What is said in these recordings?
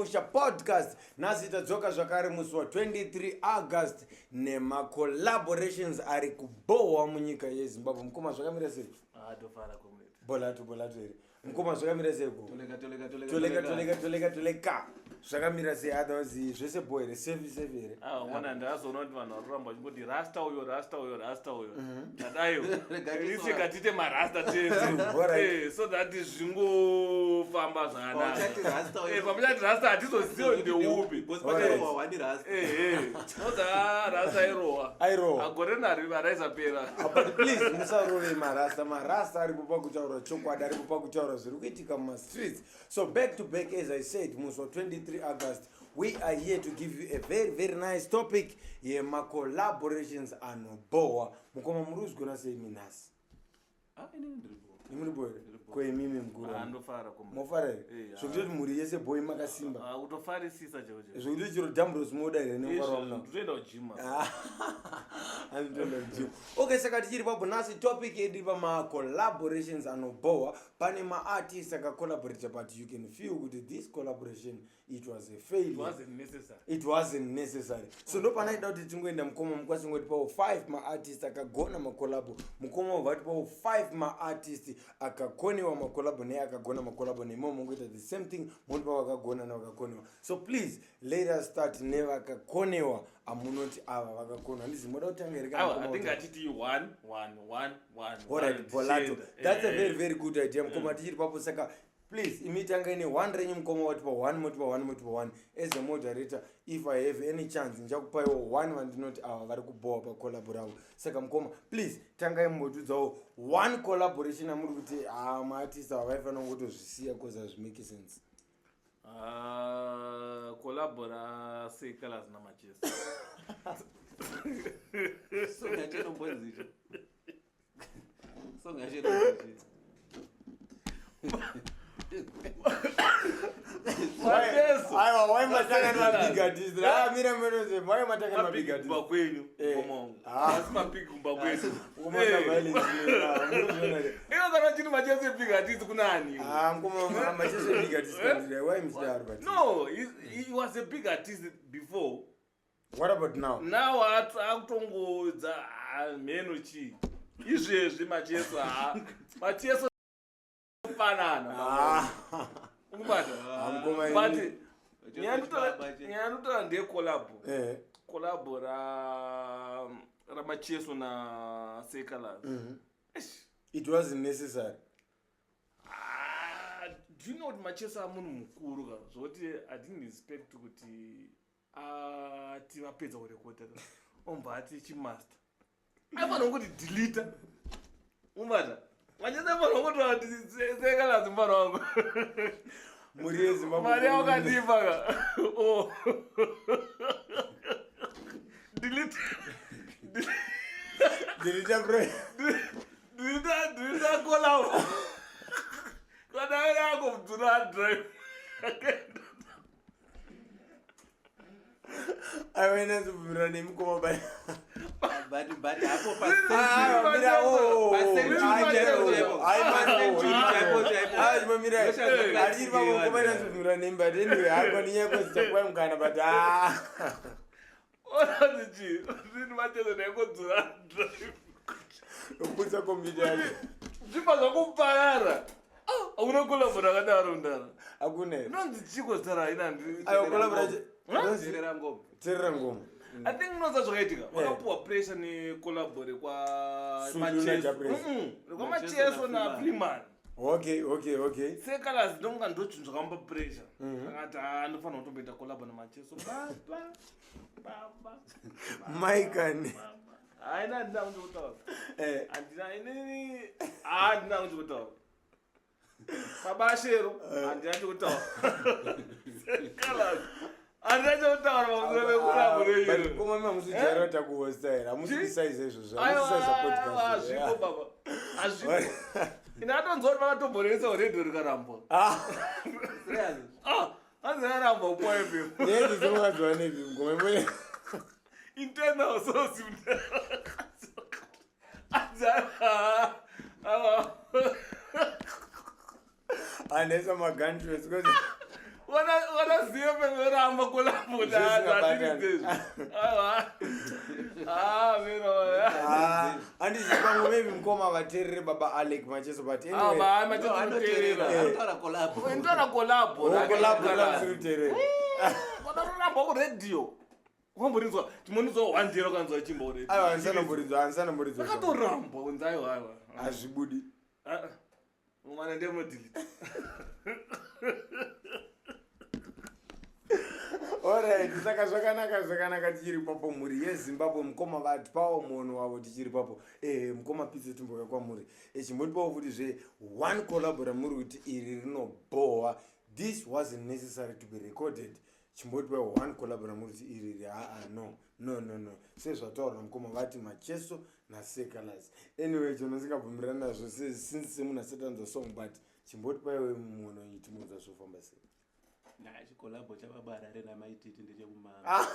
Musha podcast. Nhasi tadzoka zvakare musi wa 23 August nema collaborations ari kubohwa munyika yeZimbabwe. Mukoma zvakamira sei? Tofara comrade. Bolatu here. Mukoma zvakamira sei ku? Toleka. Zvakamira sei otherwise zvese boy here service here. Mwana ndazoona kuti vanhu varamba vachingoti rasta uyo. Tadayo. Isi katite marasta tese. So that zvingofamba zvakanaka. Pamuchati rasta hatizoziva ndeupi. Noza rasta airowa. Agore nari araisapera. But please musarore marasta ari kupa kutaura chokwadi, ari kupa kutaura zviri kuitika mumastreets. So back to back, as I said, musi wa 23 August, we are here to give you a very, very nice topic. My collaborations anobohwa. Mukoma muri kuzigona sei minhasi? Imuri boy. Kwe mimi mguru. Ndofara komba. Mofara here. Zvokutoti muri yese boy makasimba. Utofarisisa chero. Zvokutoti chiro Dumbbells moda here nemufaro wamuna. Toenda kujima. Anotoenda kujima. Okay, saka tichiri papo nhasi topic yedu pama collaborations anobohwa. Pane ma-artists akacollaborate, but you can feel kuti this collaboration, it was a failure. It wasn't necessary. So ndo panaida kuti tingoenda mukoma mukwasi ngoti pawo 5 ma-artists akagona ma-collabo. Mukoma wavati pawo 5 ma-artists akakonewa ma-collabo ne akagona ma-collabo nemo mungoita the same thing muri pawo akagona na vakakonewa. So please let us start nevakakonewa amunoti ava vakakonewa. Ndizi moda kutanga here kana. I think atiti 1. Alright, Bolato. That's a very, very good idea. Mukoma tichiri papo saka please imitanga ine 1 renyu mukoma wati pa 1 moti pa 1. As a moderator, if I have any chance njakupaiwo 1 vandinoti ava vari kubohwa pa collab ravo. Saka mukoma please tangai mududzawo 1 collaboration amuri kuti ma-artist ava vaifana kutozvisiya cause hazvimake sense. Collabora sei colors na Manchester. Songa cheno mbonzicho. Why matanga na big artist? Mira menoze, why matanga na big artist? Kumba kwenu, komongo. Asima pig kumba kwenu. Kumona violence. Kana chini Manchester big artist kunani? Mkoma Manchester big artist. Why Mr. Albert? No, he was a big artist before. What about now? Now akutongodza meno chi. Izvezvi Manchester fanana. Umbata. But nyanuta ndiye collab. Collab ra Manchester na Sekalas. It wasn't necessary. Do you know what Manchester amunhu mukuru ka? Zvoti I didn't expect kuti tivapedza kurekota. Ombati chimaster. Aifanira kuti delete. Umbata. Manchester afanira kuti Sekalas mfana wangu. Muri yeZimbabwe. Mari wakadipa ka. Oh. Delete bro. Delete collab. Kada yako mtuna drive. Awena zubira ni mukoma bali. But hapo Auna collabora kadaro ndara. Akune. Nonzi chiko zara ina ndi. Ayo collabora. Zerera ngoma. I think noza zvakaitika. Wakapuwa pressure ni collabore kwa Manchester. Kwa Manchester na Freeman. Okay. Sekalas ndonga ndochunzwa kamba pressure. Akati ndofana kutomboita collab na Manchester. Baba. Maikani. Aina ndanga kutaura. Andina inini. Ndanga kutaura. Babashero, andina kutaura. Sekalas. Andina kutaura mamwe collabore. But koma mamusijara takuhosta era. Amusisize izvo. Amusisize podcast. Azviko baba. Azviko. Inatonzwa kuti vakatomboresa radio rikarambwa. Serious? Azaramba upoepe. Yeye zvinowanzwa nevi ngome. Internal source. Azara. Anesa magantries because wanaziva pemoramba handizvipangu maybe mukoma vateerere baba Alec Macheso but Anotaura collabo. intora kolabolamusiruteerere kolabovanoramba kuredhiyo wamborinzwa timonizwa wanjera ukanzwa achimbo redio aiwa handisanamboridzwa akatoramba unzayo aiwa hazvibudi umana ndemodhilita alright saka zvakanaka tichiri papo mhuri yezimbabwe mukoma vatipawo munhu wavo tichiri papo mukoma pizza timboka kwamuri chimbotipawo futi zve1 collabora muri kuti iri rinobhohwa this wasn't necessary to be recorded chimbotipawo 1 collabora muri kuti iri no sezvataurwa mukoma vati Macheso naSekalas anyway chonosingabvumirana nazvo since semunhu asatanzwa song but chimbotipaiwe munhu itimudza zvofamba sei chikolabo chavabarare namaititi ndechekumama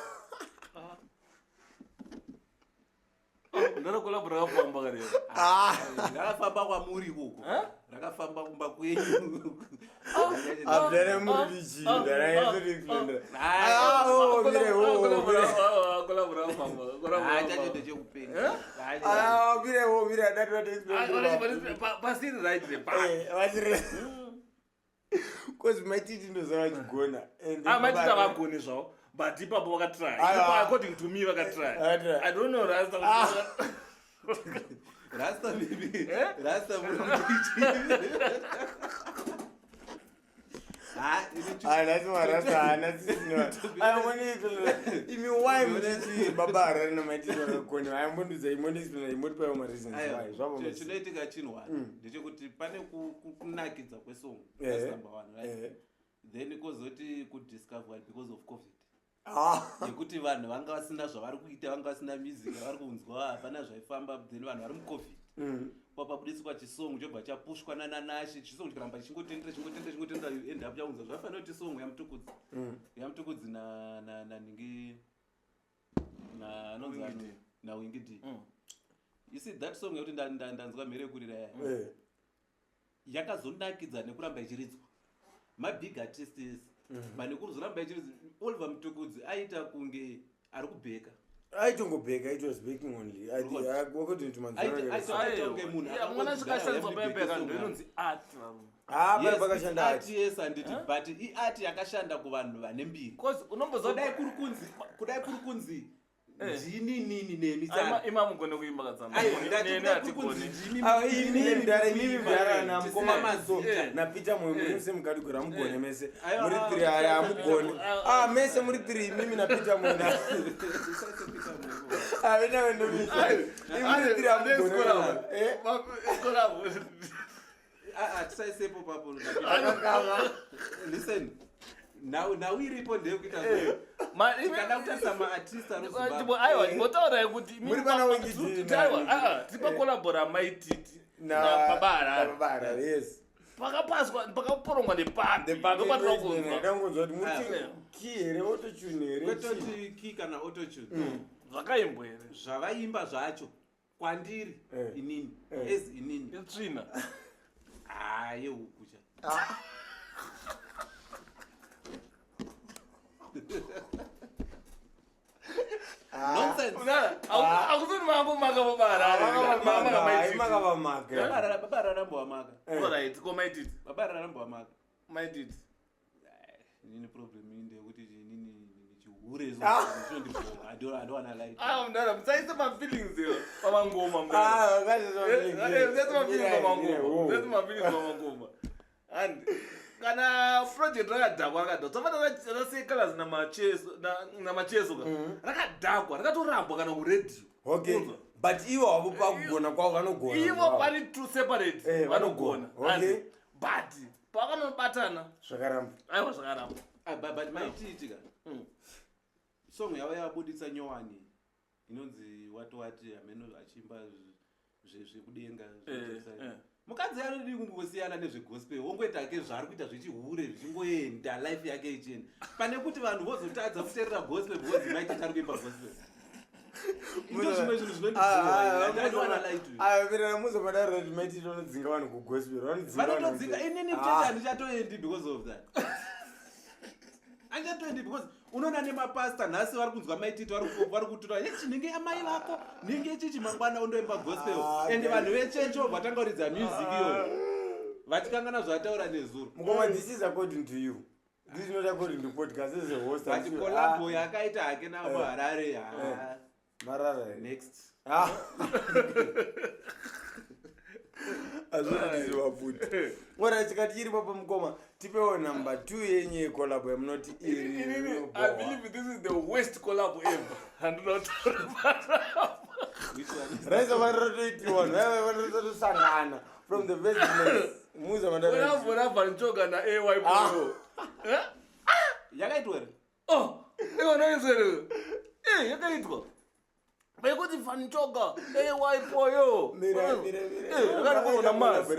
ndarakolabora rakafamba kareva rakafamba kwamuri kuko rakafamba kumba kwenyu abdare muri chida chacho ndechekupenga pasiri right cause maititi ndozava chigona maititi avagoni zvavo but ipapo vakatry according to me vakatry I don't know rasta baby rasta imi why muchiti baba harari namaititi vakagoni aimbondudza imondipaiwo mareasons why chinoitika chinhu ndechekuti pane kunakidza kwesong as number 1 right then kozoti kudiscover because of covid nekuti vanhu vanga vasina zvavari kuita vanga vasina music yavari kunzwa hapana zvaifamba then vanhu vari mucovid papabudiswa chisongo chobva chapushwa nananashi chisongo chikaramba chingotendera end up chaunza zvafanira kuti songo yamutukudzi naningi anonzi nawingidi you see that song yakuti ndanzwa mhere kurira yakazonakidza nekuramba ichiridzwa mabig artists manekuzoramba ichiridzwa Oliver Mutukudzi aita kunge ari kubheka aitongobheka it was baking only according to manzonge munhu mwana sikashandiswa payabheka ndinonzi art pakashanda art yes anditi but iart yakashanda kuvanhu vane mbiri cause unomboza kudai kuri kunzi ndinini nemi imamugone kuimba kadzama napita muse mukadikura mugone mese muri 3 aya amugone mese muri 3 mimi napita mwena tisaisepo papo listen now iripo ndeyekuita kana kutarisa maartist aiwa ndibotaurai kuti tipakolabhora maititi nababara yes pakapaswa pakaporongwa nepandopatira kunzwa kuti muti ki here autotune here kwetoti ki kana autotune zvakaimbwa here zvavaimba zvacho kwandiri inini as inini itsvina yeukucha akusoti mangomaka baba rarambowamaka right ko maititi baba rarambowamaka maititi nini problem ndeyekuti nini chihure adona light mndana musaise mafeelings yo pamangoma pamangoma and kana project rakadhakwa tsafanira raSekalas namacheso rakadhakwa rakatorambwa kana kuredio okay but ivo havo pakugona kwavo vanogona ivo pari two separate vanogona okay but pakanobatana zvakaramba aiwa zvakaramba but maitiitika song yavo yavabudisa nyowani inonzi wati ameno achimba zvekudenga mukadzi anodi kungosiyana nezvegospel wongoitake zvaari kuita zvechihure zvichingoenda life yake icheni pane kuti vanhu vozotadza kuteerera gospel because maititi ari kuimba gospel ndo zvimwe zvinhu zvinondivirira muzomadaro kuti maititi vanodzinga vanhu kugospel vanotodzinga inini kuchechi handichatoendi because of that angatoendi because unoona nemapasta nhasi vari kunzwa maititi vari kutura ichi nhinge amai vako nhinge ichichi mangwana undoimba gospel ende vanhu vechechi vobva tanga kuridza music iyo vatikangana zvataura nezuro. Mukoma, this is according to you. This is not according to podcast. This is a host. But collabo yakaita hake navo Harare. Marara. Next. Azvinoziva futi. Ora tikati iri papa Mukoma, tipewo number 2 yenye yekolabo yamunoti iri. I believe this is the worst collab ever. And not Which one is Raisa vanrotoitiwa, vanotosangana from the best place. Muza mandara. When Vanchoga na AY Pro. yakaitwa here? Oh, iwona izere. Yakaitwa. Bekuti Vanchoga AY Pro. Mira. Yakakona mas.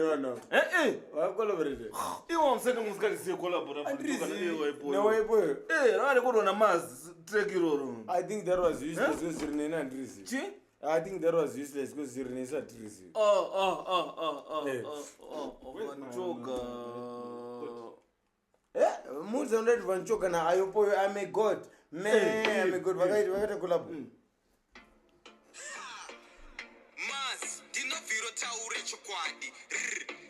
Wakolaborate. Iwo msenge musikali collabora Vanchoga na AY Pro. No way boy. Yakakona mas track iroro. I think that was useless because Sirinena and Risi. Chi? I think that was useless because Sirinesa and Risi. Vanchoga. Muza ndati Vanchoga na Ayopo, I'm a god. I'm a god. Vakaita collab. Mas, dinoviro taure chokwadi.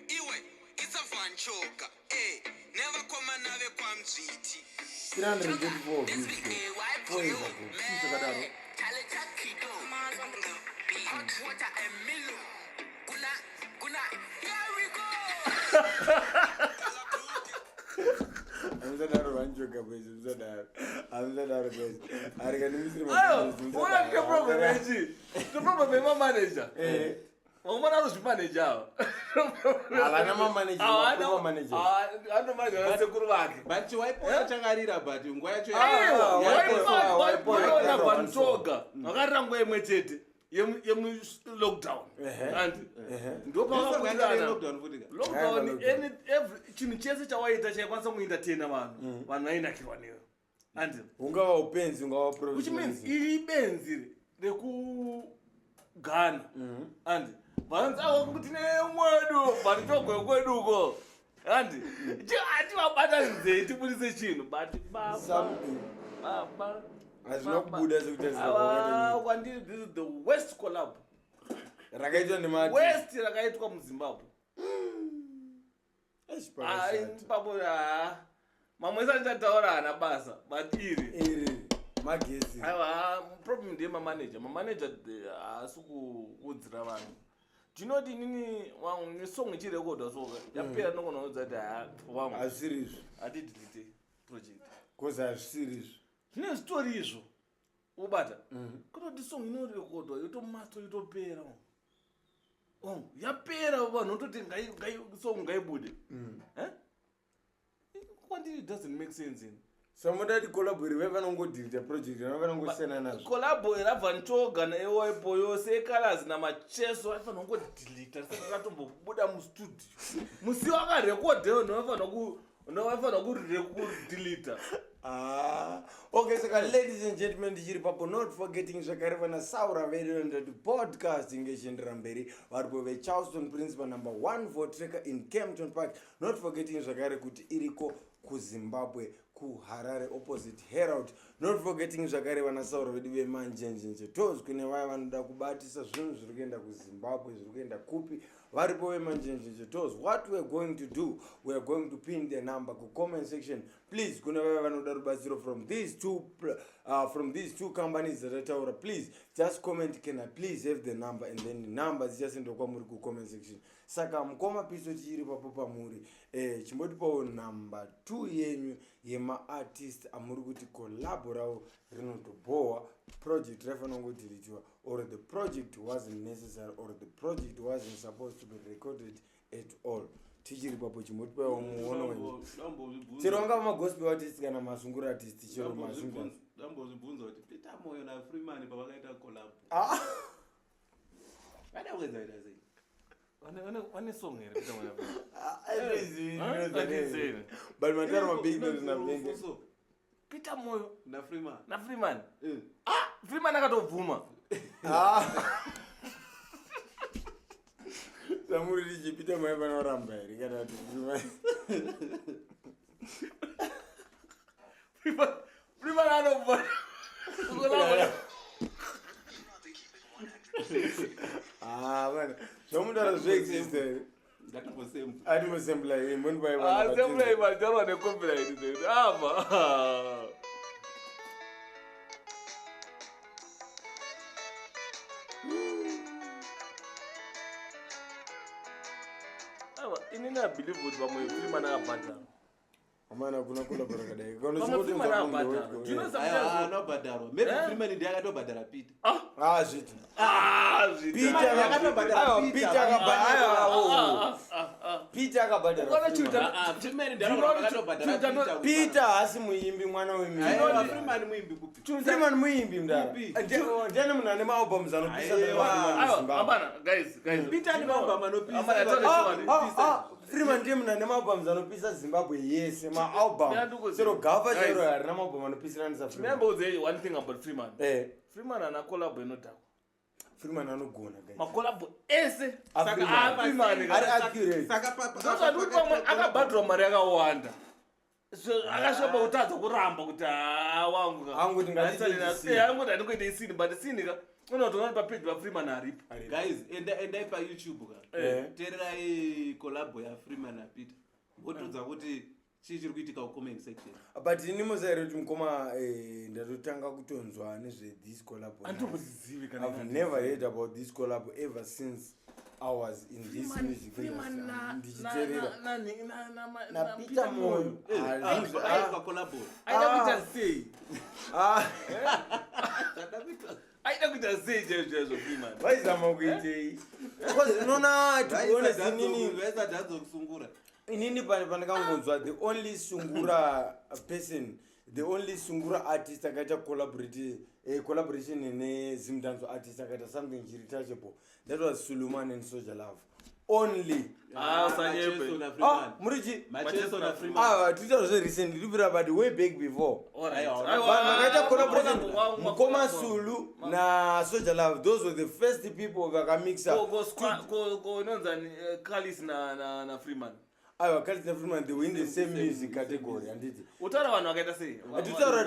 Iwe, isa Vanchoga. Never come anave kwa mziti. 334 views. 4 years ago. Hot water and Milo. Guna, here we go. Amzadaro Vanchoga boys. Amzadaro boys. What the problem is? The problem is my manager. Umana uzimanager. Alana manager. I know manager sekuru vake. But waipoya chakarira but nguva yacho waipoya Vanchoga. Vakarangwa imwe chete yemu lockdown. And lockdown every chinhu chese chawaita chaikwanisa kuentertaina vanhu vainakirwa neyo. And ungava upenzi ungava pro. which means iri benzi rekugana. And vanzawo kuti nemwedu Vanchoga kweduko. And ativabata tibudise chinhu but something. baba Hazina kubuda sekutazira. Kwandiri this is the worst collab. Rakaitwa nemati. Worst rakaitwa muZimbabwe. Papo mamwe sandataura hana basa but iri magezi. Aiwa problem ndiye manager haasi kuudzira vanhu. Ndinoti inini song ichirekodwa so yapera nogona kuudza kuti wangu Hazvirizvo. atidelete project. Cause hazvirizvo. Zvine story izvo ubata kutoti song inorekodwa yotomaster yotopera yapera vanhu ototi song ngaibude. Kwandiri doesn't make sense in Samudati collab iri vavanongodelete project vavanongosiyana nazvo. collab yaVanchoga naAY Pro yose ecolors namacheso vaifanira kungodelete risakatombobuda mustudio. Musi wakarekodha unofanira kudelete. Okay, so ladies and gentlemen, ndichiri papo not forgetting zvakare vana Saura vedu ndati podcasting echendera mberi varipo veCharleston Principal number 1 for tracker in Kempton Park. Not forgetting zvakare kuti iriko kuZimbabwe kuHarare opposite Herald. Not forgetting zvakare vana Saura vedu vemanjenjenje toes kune vaya vanoda kubatisa zvinhu zviri kuenda kuZimbabwe zviri kuenda kupi varipo vemanjenjenje toes. What we are going to do, we are going to pin their number ku comment section. Please kune vaya vanoda rubatsiro from these two companies that ataura, please just comment, can I please have the number, and then the number dzichasendwa kwamuri ku comment section. Saka Mukoma piso chiri papo pamuri chimbotipawo number 2 yenyu yemaartist amuri kuti collaborao rinotobohwa, project raifanira kungodeletiwa, or the project wasn't necessary, or the project wasn't supposed to be recorded at all. Tichiri papo chimbotipawo muono wenyu. Chero vangava magospel artist kana masungura artist chero masungura. Ndambozvibvunza kuti Peter Moyo naFreeman pavakaita collab. Vada kuedza ita sei? One song here Peter Moyo. But mataro mabig names na vingi. Peter Moyo Na Freeman. Freeman akatobvuma. Samuri ndichipita mai vanoramba here kana kuti Freeman anobva man. Zvomudaura zveexist here. Atimosembla hii munibaiwa. semulai matarwa necopyright ama inini abelieve kuti vamwe Freeman akabhadhara Amana kuna collaborate kadai. vamwe Freeman akabhadhara anobhadharwa maybe Freeman ndiye akatobhadhara Peter. Zviti. Peter akatobhadhara Peter akabhadhara. Freeman ndiye akatobhadhara Peter. Peter hasi muimbi mwana wemimi. Freeman muimbi kupi? Freeman muimbi mndara. Ndiani munhu ane maalbums anopisa Abana, guys. Peter ni maalbum anopisa. Freeman ndiye munhu ane maalbums anopisa Zimbabwe yese maalbum. Sero gava chero harina maalbum anopisanisa Freeman. Remember the one thing about Freeman. Freeman ana collab enodhakwa. Freeman anogona guys. Makolabo ese Freeman Freeman ari accurate. saka nduri pamwe akabhadhirwa mari yakawanda. Akashopa kutadza kuramba kuti wangu Anguti ngatiite anguti andingoita isini but isini ka unotoona papage paFreeman aripo. Guys, endai pa YouTube ka. Tererai collab ya Freeman na Peter. Wotudza kuti chiri kuitika ku comment section. But ini musaire kuti mukoma ndatotanga kutonzwa nezve this collab. Andokuzivi kana. I've never heard about this collab ever since I was in this music Freeman ndichiterera. na Peter Moyo. Kwa collab. Aida kuita say. Aida kuita say jeje Freeman. Vaizama kuitei. Because unoona tuone sinini Weza jazo kusungura. inini pandakangonzwa the only sungura person, the only sungura artist akaita collaboration nezimdanzo artist akaita something chiri touchable, that was Suleiman and Soldier Love only. Murichi Macheso na Freeman. Twitter recently but way back before. Akaita collaboration Mkoma Sulu na Soldier Love, those were the first people vakamixa. Go nonzani Kalis na Freeman. Freeman, they were in the same music category and it. Utara vanhu vakaita sei?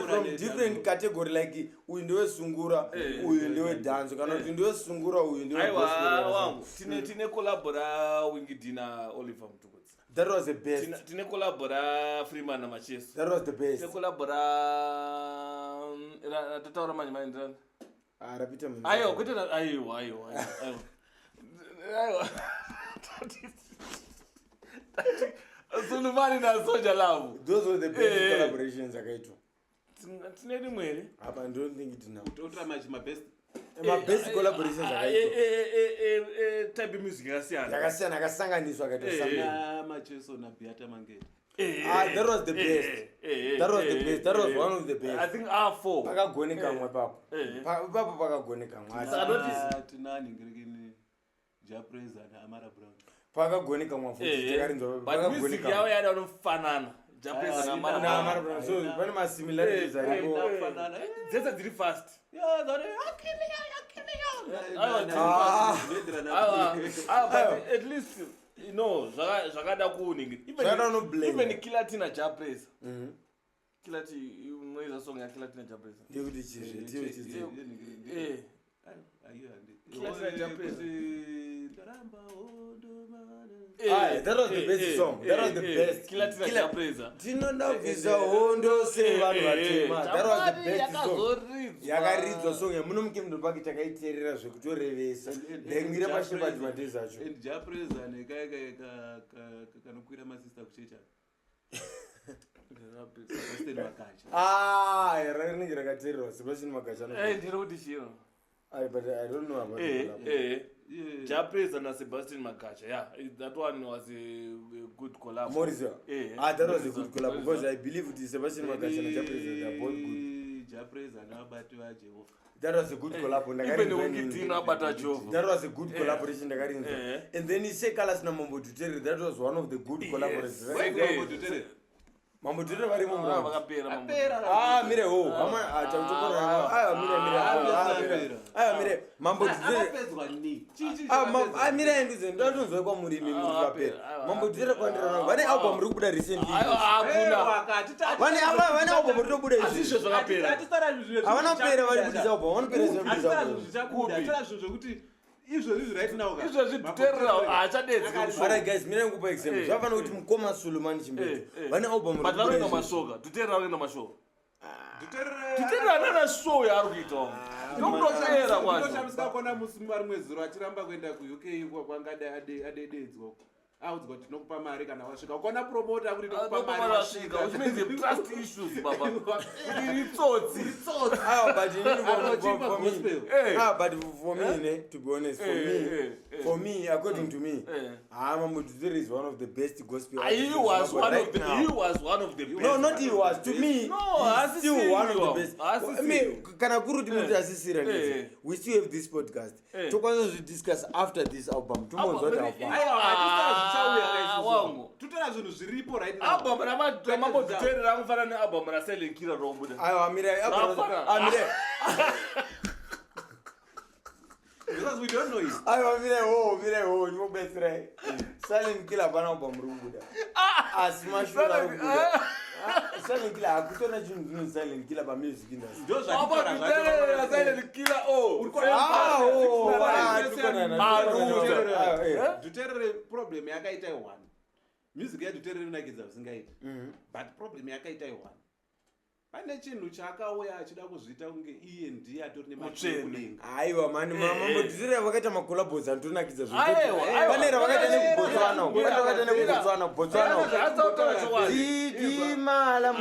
From different category, like uyu ndewe sungura, uyu ndewe dance, kana kuti ndewe sungura, uyu ndewe gospel. Wangu tine collabora Wingidi na Oliver Mtukudzi. That was the best. Tine collabora Freeman na Macheso. That was the best. Tine collabora tataura manje ndani. Rapita manje. Ayo kuita ayo. Suleiman na Soldier Love. Those were the best collaborations akaitwa. Tine rimwe here. I don't think it now. Totra my best. My best collaborations akaitwa. Type music yakasiyana. Yakasiyana akasanganiswa akaitwa something. Macheso na Beata Mangete. That was the best. That was the best. That was one of the best. I think R4. Pakagoneka mwe papo. Papo pakagoneka mwe. Tinani ngirikini Japreza na Amara Brown. Pakagoneka mwe futhi tekarinzwa. But music yawo yada unofanana. Japreza na Amara Brown. So pane ma similarities ariko. Zesa dziri fast. Yeah, that but at least you know zvakada kuningi even Kilatina Japreza. Kilati unoiza song ya Kilatina Japreza. Ndikuti chizve Kilatina Japreza. That was the best song. That was the best. Kilatina Japreza. Tinoda visa hondo sevanhu vatema. That was the best song. Yakaridzwa song yamunomuke munhu pake takaiteerera zvekutorevesa. Ndengire mashebati matezi acho. And Japreza nekaya kanokwira masista kuchecha. Sebastian Makacha. Rinenge rakateererwa Sebastian Makacha. Ndiri kuti chiro. But I don't know about it. Japreza na Sebastian Makacha. Yeah, that one was a good collab. Morisa. That was a good collab because I believe it is Sebastian Makacha and Japreza, they are both good. Japreza na Abatu wa Jehovah. That was a good collab. Even Wingidi na Abatu Jehovah. That was a good collaboration. And then he said Kalas na Mambo Tutere. That was one of the good collaborations. Mambo Dutere varimo mura. vakapera mambo. Mire ho. Mire Mambo Dutere. Akapedzwa ni. Mire ndize ndatonzwa kwa muri mimi mukapera. Mambo Dutere kwandira vane album ri kubuda recently. Vane album ri kubuda Azizvo zvakapera. Havana pera vari kubudisa album. Vanopera zvekuti izvozvi right now izvozvi Dutere haachadedzi. Alright guys, mira ngupa example. Zvafana kuti Mukoma Sulumani Chimbeto. Vane album ri But vanoenda mashoka. Dutere vanoenda mashoka. Dutere hanana show yaari kuitawo. Nokutopera kwacho. ndoshamisa kona musi mari mwezuro achiramba kuenda kuuk iko kwanga adededzwa audzwa kuti nokupa mari kana wasvika ukona promota kuti nokupa mari wasvika which means the trust issues baba. Itsotsi. But for me, to be honest, for me, according to me, Mambo Dutere is one of the best gospel artists. He was one of the best. No, not he was. To me, he's still one of the best. Kana kuru timuti asisira. We still have this podcast. Tokwanza to discuss after this album. Tumonzwa wangu. tutera zvinhu zviripo right now. Album Mambo Dutere rakufana nealbum raSilent Killer robuda. Because we don't know it. Mire ho, you best right. Silent Killer bana album rubuda. Asmashura rubuda. Silent Killer akutona chinhu Silent Killer ba music industry. Ndo Silent Killer Dutere problem yakaita one. Music yaDutere inakidza usingaiti. But problem yakaita one. Pane chinhu chakauya achida kuzvita kunge iye ndiye atori nemamudenga. Aiwa mani Mambo Dutere vakaita macollabos antonakidza zvekuti. Pane ravakaita nekuBotswana. Mala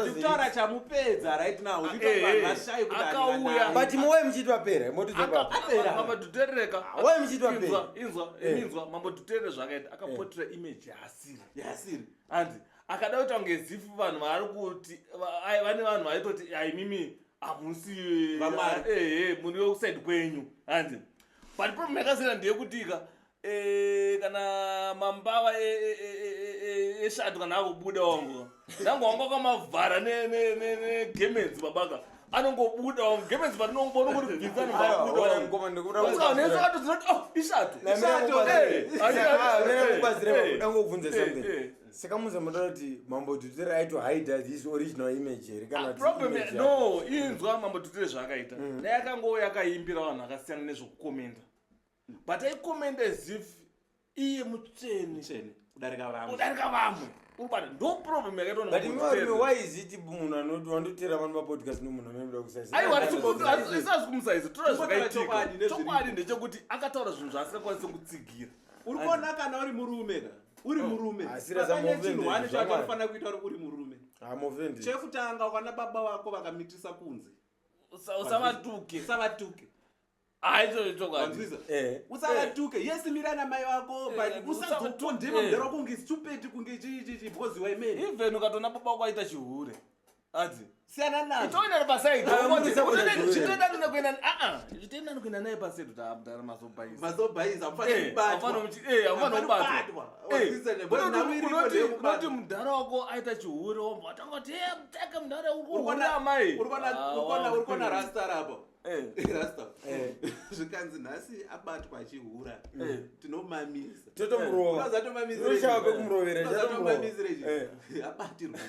Dutere chamupedza right now. Vashai kuti akauya. But moyo mchitwa pera. Mambo Dutere Why mchitwa pera? Inzwa Mambo Dutere zvakaita akapotra image yasiri. And akada kuita kunge zifu vanhu vari kuti vane vanhu vaitoti mimi hamusi muri wekusaidi kwenyu handi. But problem yakasiyana ndeyekutika kana mambava eshato kana akubuda wangu nangu wanga wakamavhara negemedzi babaka anongobuda wangu gemedzi patinongobona kuti bvitsani ishato ndangobvunza something. Saka muzamuda kuti Mambo Dutere aito hide his original image here kana problem no inzwa Mambo Dutere zvakaita neyakango yakaimbira vanhu akasiyana nezvokukomenda but aikomenda as if iye mutsvene kudarika vamwe ubata ndo problem yakaita but why is it munhu anoti wandotera vanhu papodcast nomunhu anoenda kusaisa aiwaisazi kumusaisa tora zvakaitika chokwadi ndechekuti akataura zvinhu zvaasingakwanisi kutsigira uri kuona kana uri murume uri murume chinhu wani chatofanira kuita uri murume chekutanga ukana baba vako vakamitisa kunze usavatuke usavatuke yes mira namai vako but usazokondema mudhara wako kunge stupid kunge chichichi because you are men even ukatona baba wako aita chihure adzi siyana nazo itoenda pasaidi chitoenda kuenda chitoenda naye pasaidi kuti mazobhayiza unoti mudhara wako aita chihure wobva watangati mutaka mudhara urikuamai uri kuona rasta rapo rasta zvikanzi nhasi abatwa achihura tinomamisa totomamisireabatirwa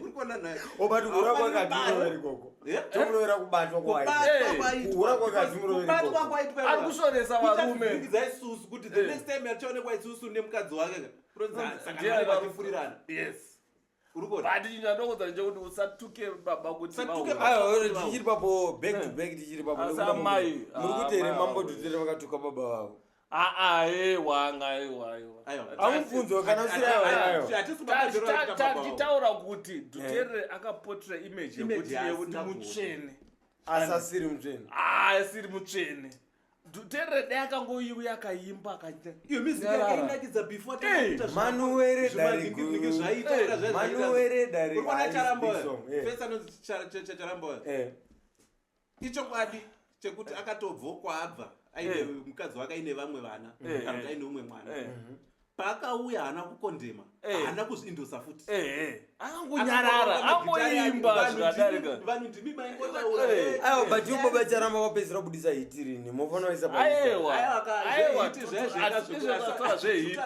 uri kuona nhasi obati kura kwakadhimurovera ikoko tomurovera kubatwa kwaikura kwakadhimurovera ikoko ari kushoresa varume isusu kuti the next time yachaonekwa isusu nemukadzi wake saka vachifurirana yes but chinyandokodza ndechekuti usatuke baba kuti tichiri papo back to back tichiri papo muri kuti here Mambo Dutere vakatuka baba vavo amubvunzo kana usirayotitaura kuti Dutere akapotra image yekuti mutsvene asasiri mutsvene asiri mutsvene Dutere dai akangoiwe yakaimba akaita iyo music yakainakidza before manuwere charamboya ichokwadi chekuti akatobva kwaabva aine mukadzi wake aine vamwe vana kana aine umwe mwana paakauya haana kukondema haana kuzvindosa futi akangonyarara angoimba zvikadarika vanhu ndimi maingotaura aiwa but ibaba charamba wapedzisira kubudisa hiti rini mofanira kuisa aiwa zvehiti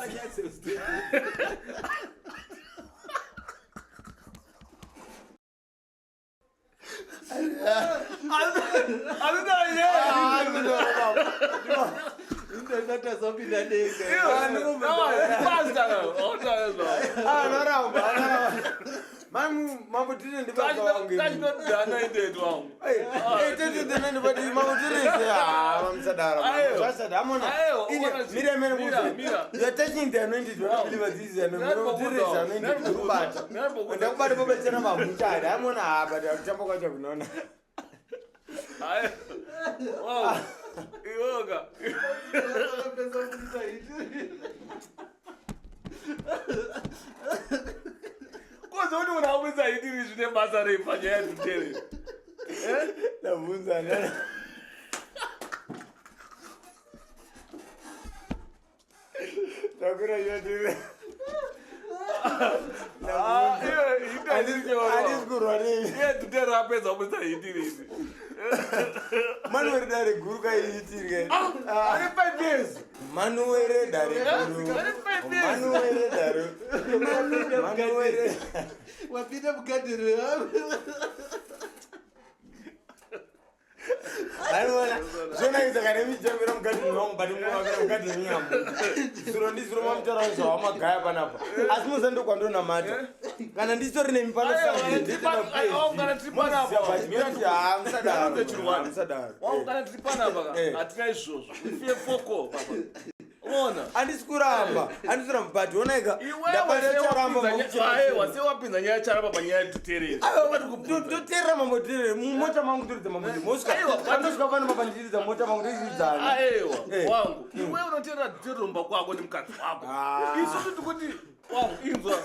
ndakatazopinda denga mamutire ndipaaachinodzana indeti wangu ndakubata babachana mamutare amona apa kutamba kwacho kunoona iwoga kozoti munhu akubvisa hitiri zvine basa rei panyaya yatutere ndabvunzana takura yotire handisikurwa nei iye tutere apedza kubvisa hitiri izi manuwere dare guru kaiitirike ari 5 years manuwere dare guru manuwere dare manuwere wapinda mugadhiri aiona zvonaidza kana michambira mugadhiri wangu but muvavira mugadhiri nyambo ziro ndiziro mamutaura zvawamagaya panapa asi muzandokwandonamata kana ndistori nemi panomusadaro kana tiri panapa hatina izvozvo ifiye foko ona handisi kuramba but onaika wase wapinza nyaya charamba panyaya yetutereri toterera mamoterere mumota mangu toridza mamotimoandosvika panapa pandiridza mota mangu toiridzana aiwa wangu iwe unoteerera tutereromba kwako nemukadzi wako isusu tikuti wangu inzwa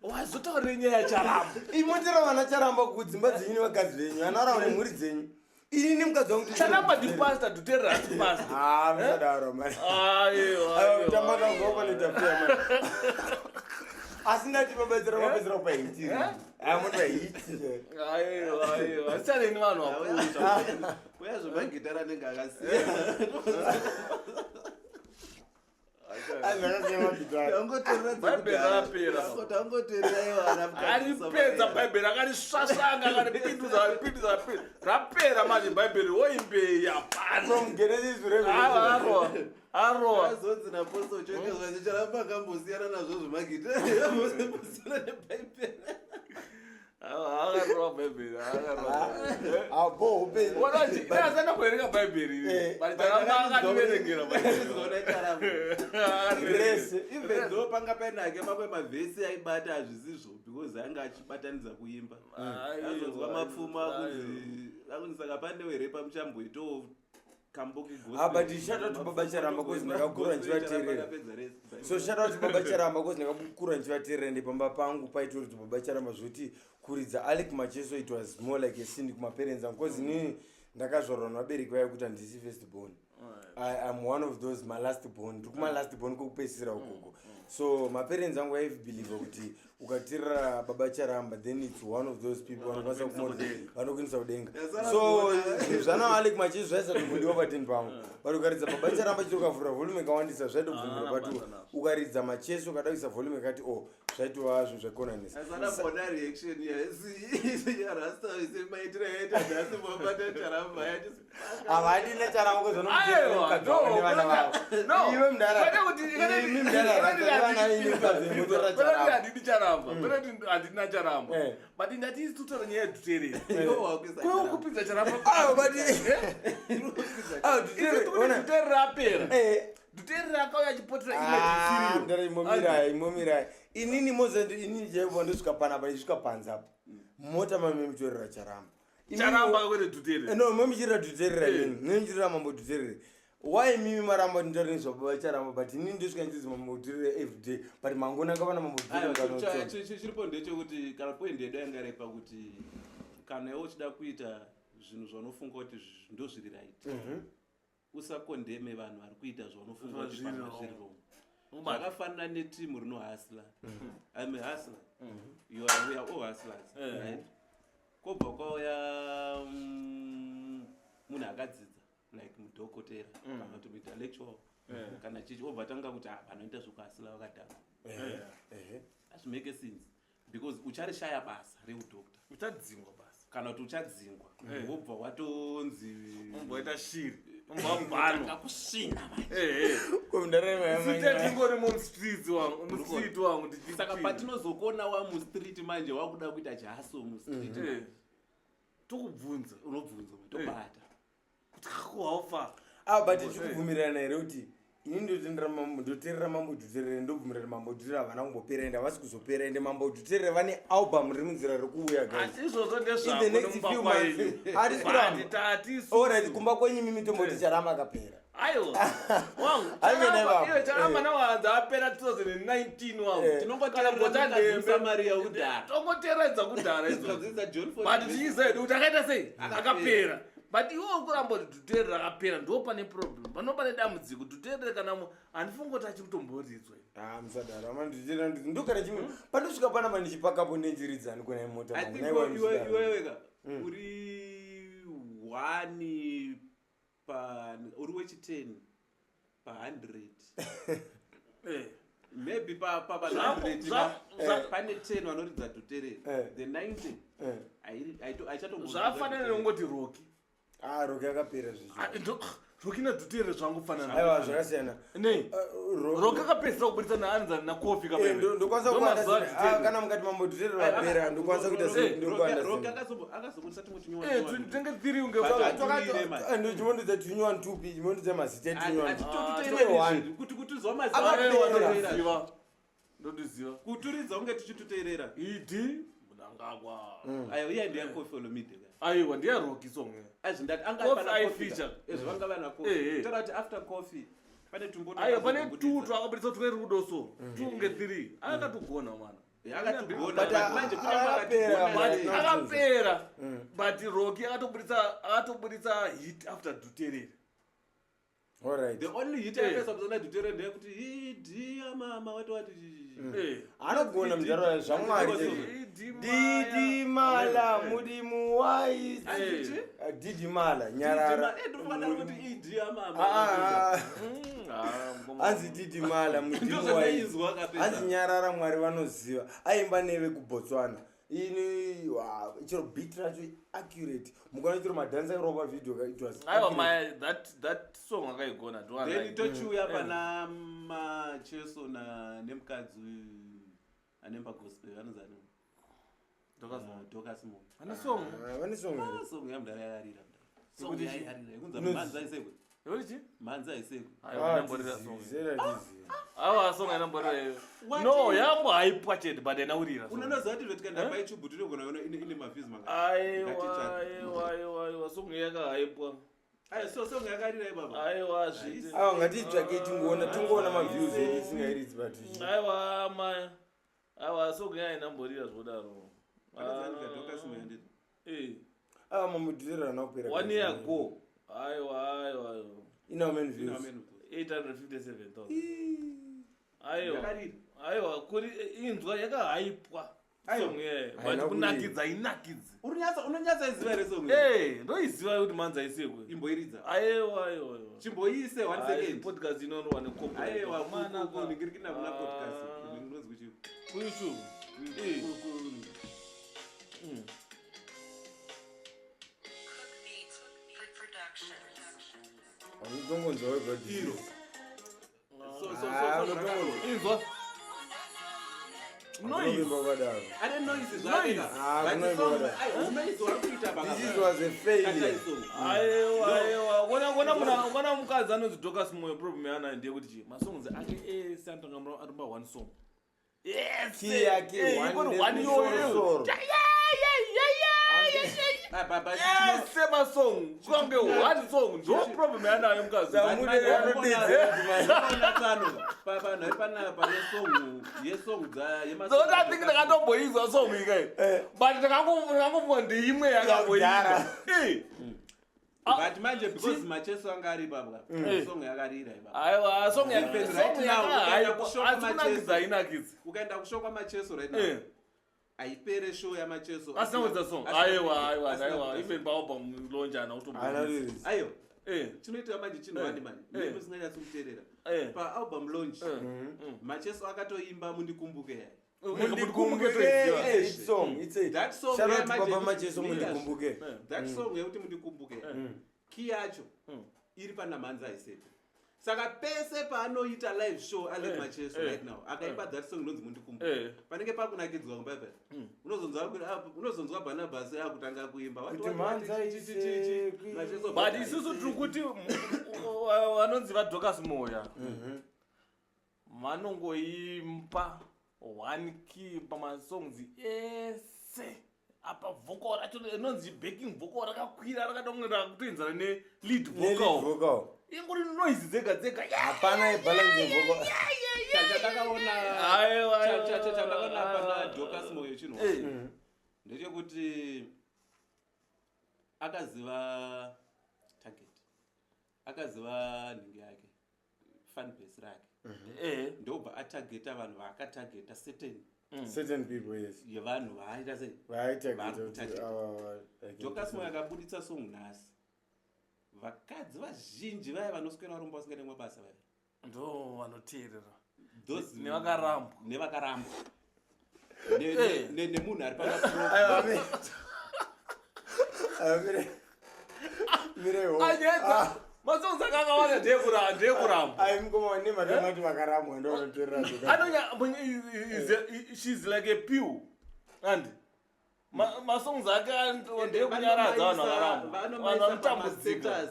wazotaurire nyaya charamba imotera vana charamba kudzimba dzenyu nevakadzi venyu anoarawo nemhuri dzenyu ini nemukadzi wangu charamba ndipasta tuterera hati pasta musadaro maitamakagopanotapia asi ndati babadzira pahiti amoti pahiti asianeni vanhu vakuuta uya zvemagitara anenge akasiya aripedza bhaibheri akarisvasvanga akaripindudza rapera manje bhaibheri woimbei apanaazonzi naposto chokezva ndicharamba akambosiyana nazvo zvemagitara nebhaibheri akarova bhaibheri asana kuverenga bhaibheri akadiverengera even though panga painake mamwe mavhesi aibata hazvisizvo because anga achibatanidza kuimba azonzwa mapfuma akunzi saka pandewerepa muchamboitawo but shout baba charamba kozi ndakakura nchivateerera so shout baba charamba kozi ndakakura nchivateerera ndepamba pangu paito kuti baba charamba zvoti kuridza Alec Macheso it was more like a sin kumaparents angu kozi inini ndakazvarwa nevabereki vayo kuti handisi first born I'm one of those my last born ndikuma last born kokupedzisira ukoko so maparents angu aibelieve kuti ukateerera baba charamba then it's one of those people vanokuinisa kudenga so zvana Alec Macheso zvaisatombodiwa pateni pangu but ukaridza baba charamba chiti ukavhura volume ikawandisa zvaitobvumirwa pati ukaridza Macheso ukada kuisa volume ikati zvaitova zvinhu zvakonanisa asana reaction yarasta semaitira yaita nhasi mabata charamba havadina charamba kozonomukadzavana vavo iwe handidi charamba penati handina charamba but ndati tutora nyaya yetutereri kwekupinza charamba dutereri rapera dutereri akauya achipotera imomirai inini inini jaiva ndosvika panapa ndisvika panzapa mota mamemutorera charamba akakwete dutereri no memuchirira duterera inini memuchirira mambo dutereri why mimi maramba nditariswa baba charamba but inini ndosvika ndizi mambo duterera everyday but mangona akavana mambo chiripo ndechekuti kana point yedu yanga repa kuti kana iwe uchida kuita zvinhu zvaunofunga kuti ndozviri right usakondeme vanhu vari kuita zvaunofunga kuti panga zviri wrong zvakafanana netimu rinohasla. I'm a hustler. We are all hustlers, right? Kobva kwauya munhu akadzidza like mudhokotera kana kuti muintellectual kana chichi obva tanga kuti vanoita zvekuhasla vakadhaka. Hazvimake sense because ucharishaya basa reudhokta, uchadzingwa basa kana kuti uchadzingwa wobva watonzi umboita shiri umbambano kusvina tingori mustreet wangu saka patinozokona wa mustreet manje wakuda kuita jaso mustreet tokubvunza unobvunza tobata kuti haufa but tichikubvumirana here kuti ini ndoterera mambo dhuterere ndobvumirana mambo dhuterere havana kumbopera ende havasi kuzopera ende mambo dhuterere vane album riri munzira rekuuya izvozvo ndezvakoalright kumba kwenyu mimi tomboti charama akapera charama nawanza apera 2019 wangu tinongoteredza mari yaudhara tongoteredza kudhara but tichizedu kuti akaita sei akapera but iwo kuramba kuti dhuterere rakapera ndo pane problem pano pane dambudziko dhuterere kana handifungoti achiri kutomboridzwa musadaro amanditera ndokana chimwe pandosvika panapa ndichipakapo nenjiridzani kuna mota iweweka uri 1 uri wechi10 pa100 maybe pa100 pane 10 vanoridza dhuterere the 90 zvafanana nongoti roki roki akapera zvicho roki nadhuterere zvangofanana aiwa zvakasiyana roki akapedzisa kubudisa naanza nakofi ndokwanisa kana mukati mambo dhuterere vapera ndokwanisa kuitaakazobudisa tenge 3 ndokwanisa tunywa ntupi chimondodza mazita kuti uzwa ndotiziva kuturidza unge tichituteerera idi munangagwa ayo iya ndiya kofi olomide aiwa ndiya roki somwe azvindati vanga vana kofi taura kuti after coffee pane tumboto aiwa pane tutu akabudisa twere rudoso 2 nge 3 akatogona mana akapera but roki akatobudisa hit after dhuterere. Alright. The only hit yapesa kuzona dhuterere ndeyekuti idiya mama wati anogona mudharo zvamwari didimala mudimu wai didimala nyarara anzi didimala mudimu wai anzi nyarara mwari vanoziva aimba neve kubotswana ini chero beat racho accurate mukona chero madhanza iropa video it was aiwa that song akaigona then tochiuya pana macheso nemukadzi anemba gospel anozani Dokasmo ana song song yamdara yarira song yarira ikunza manza isekwe yolichi manza isekwe aiwa namborera song awa song anamborera no yangu haipwa chete but anaurira unonoza kuti vetikanda pa YouTube tinogona ine maviews manga aiwa song yakahaipwa ayo song yakarira baba aiwa zviti ngatitsvake tingoona maviews edu singairidzi but aiwa song yainamborira zvodaro mamudhirira anakupera 1 year ago aiwa ina many views 857,000 aiwa kuri inzwa yakahaipwa song but kunakidza inakidzi unonyatsa iziva ere song ndoiziva kuti manza isekwe imboiridza aiwa chimboise 1 second podcast inonwa nekopo aiwa mana kuningirikina kuna podcast ndinozwi chiu kuYouTube unotongonzwa wega iro inzwa noimba kadaro ane noise this was a failure aiwa kona mukadzi anonzi Dokasmo problem yaanayo ndeyekuti chi masongs ake ese anotanga arimba 1 song key yake ese masong kunge 1 song ndo problem yanayo mukadzi zoti athink ndakatomboizwa song ikai but ndakangofunga ndeimwe yakaboiwa but manje because macheso anga ari baba song yakarira baba aiwa song Even right now, ukaenda kushoka yakunakidza inakidza ukaenda kushoka macheso right now aipere show yamacheso asinawedza song aiwa even paalbum lonjana utomboisa ayo chinoita manje chinowani manje mimi singanyatsi kuteerera paalbum launch macheso akatoimba mundikumbuke that song yekuti mundikumbuke key yacho iri panamhanza aisepo saka pese paanoita live show ale macheso right now akaimba that song inonzi mundikumbuke panenge pakunakidzwa kumbaipa unozonzwa Barnabas akutanga kuimba but isusu tiri kuti vanonzi vadhokas moya vanongoimba 1 key pamasongs ese apa vocal racho inonzi backing vocal rakakwira rakadongera kutoenzana nelead vocal ingori noise dzega dzega hapana ibalance vocal chandakaona pana Dorcas Moyo chino ndechekuti akaziva target akaziva nhingi yake fan base rake ndobva atargeta vanhu vaakatargeta certain people yes yevanhu vaaita sei Dorcas Moyo akabuditsa song nhasi vakadzi vazhinji vaya vanoswera varomba vasingaite mabasa vaya ndo vanoteerera nevakarambwa nemunhu ari pamanyedza masongs akakawanda ndekuramba aimukomanemadamati vakarambwa ndonoteerera she's like a pew and masongs ake ndekunyaradza vanhu vakaramba vanhu vanotambudzika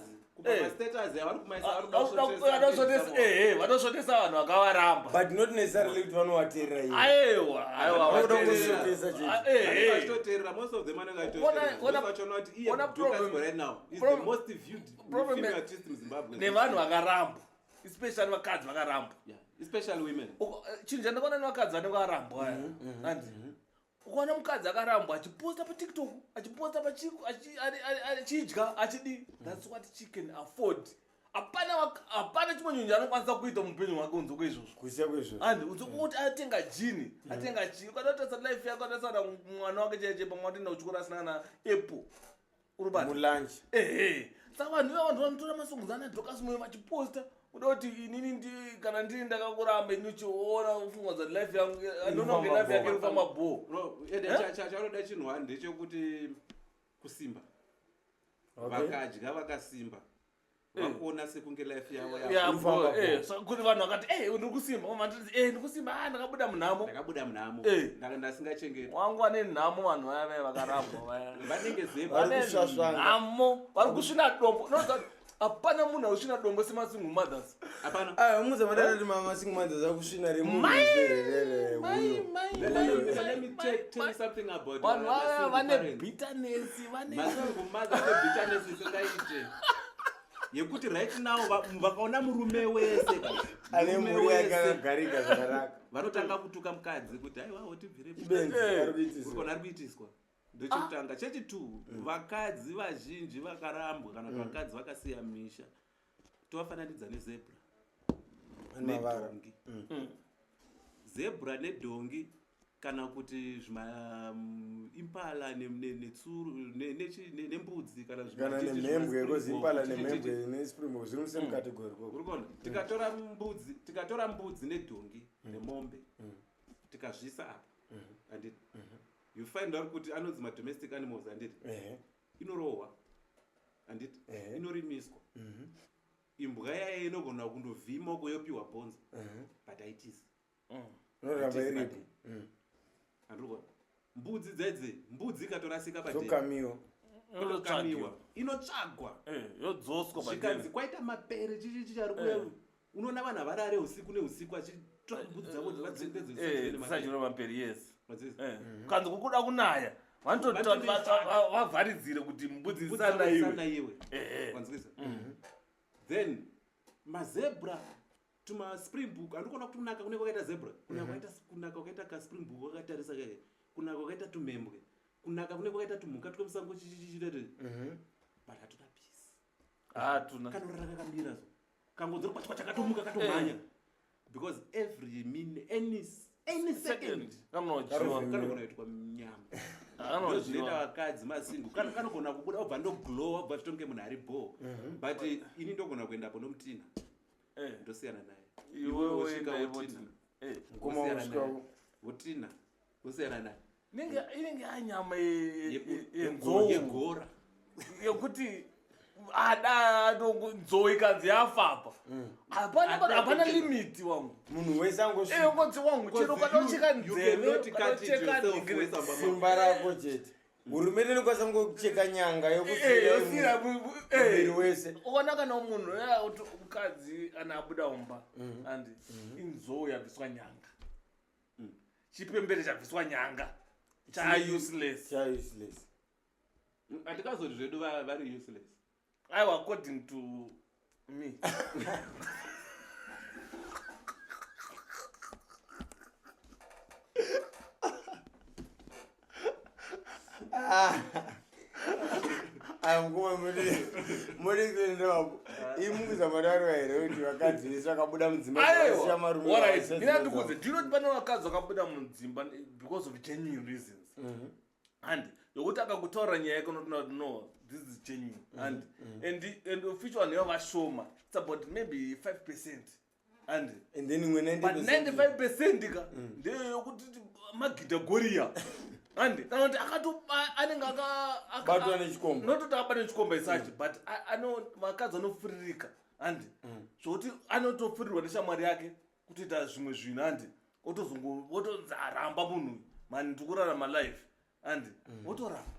vanosvotesa vanhu vakavaramba but not necessarily kuti vanovateerera aiwa most of them nevanhu vakaramba especially vakadzi vakaramba especially women chinhu chandakaona nevakadzi vanenge varambwa ukaona mukadzi akarambwa achiposta patiktok achiposta achidya achidi that's what she can afford hapana chimwe nyunji anokwanisa kuita mupenyu wake unze kwaizvozvo kusiya kwezvozvo and unze kuti atenga jini atenga chii ukatotarisa life yako atasaura mwana wake chaiche pamwe atenda kuchikora asina kana apple urubata mulunch saka vanhu ivavanhu vanotora masongs ana Dorcas Moyo vachiposta kuda kuti inini kana ndiri ndakakuramba inochiona ufungwa za life yangu anononge life yake irikufamba bho chanoda chinhu wani ndechekuti kusimba vakadya vakasimba vakuona sekunge life yavo kuti vanhu vakati ndiri kusimba ndiri kusimba ndakabuda munhamo ndasingachengeti wangu vane nhamo vanhu vaya vaya vakarambwa vaya vanenge nhamo vari kusvina dombo hapana munhu ausvina dombo semasingle mothers hapana muza madati masingle mothers akusvina remunhu vanhu vaya vane bitterness yekuti right now vakaona murume wese ane mhuri yake akagarika zvakanaka vanotanga kutuka mukadzi kuti aiwa tibvirepurikona ari kuitiswa ndechekutanga chechi2 vakadzi vazhinji vakarambwa kana kuti vakadzi vakasiya misha tovafananidza nezebra nedhongi zebra nedhongi kana kuti impala netsuru nembudzi kana nemhembwe kozi impala nemhembwe nespringbok zviri musame category urikona tikatora mbudzi nedhongi nemombe tikazvisa apa anditi you find out kuti anonzi madomestic animals anditi inorohwa anditi inorimiswa imbwa yaye inogona kundovhima kuyopiwa bhonzo but haitisi inoramba iripo andikona mbudzi dzedze mbudzi ikatorasika padokamiwa inotsvagwa yodzoswa zvikanzi kwaita mapere chichichi ari kuya unoona vanhu avarare usiku neusiku achitsvaka mbudzi dzavo dzivadzisachiro maperi yes kanzi kukuda kunaya vavharidzire kuti mbudzi dzisanaiwe wanzwisa then mazebra tumaspringbok andikona kuti kunaka kunenge kwakaita zebra kunaka kwakaita kaspringbok wakatarisa kake kunaka kwakaita tumhembwe kunaka kunenge kwakaita tumhuka twemusango chichichitete but hatuna peace hatuna kana rakakamira so kangodzoro kwachakatomuka katomhanya because every minute any second kanogona kuitwa nyama zvinoita vakadzi masingo kanogona kubuda obva ndoglowa obva chitonge munhu ari bo but ini ndogona kuendapo nomutina ndosiyana naye iwe wosvika wotina wosiyana naye inenge yanyama yegora yekuti nzou ikanzi yafapa hapana limiti wangu munhu wese angonzi wangu chero kanocheka nzeve kanocheka simba rako chete hurumende inokwanisa kungocheka nyanga yokusira muviri wese ona kana munhu mukadzi ana abuda umba andi inzou yabviswa nyanga chipembere chabviswa nyanga chauseless hatikazoti zvedu vari useless aiwa according to me muri kuendapo imukuza madaro here kuti vakadzi vese vakabuda mudzimba asiya marume ndinandikuze ndinoti pane vakadzi vakabuda mudzimba because of genuine reasons and yokuti akakutaura nyaya yake unotina kuti no this is genuine and official vanhu vashoma it's about maybe 5% and then imwe 95% ka ndeyokuti magidha goriya and kana kuti anenge akabatwa nechikomba nototi akabata nechikomba isachi but vakadzi anofuririka and zvokuti anotofurirwa neshamwari yake kutoita zvimwe zvinhu and otozaramba munhu mani ndikurarama life and otoramba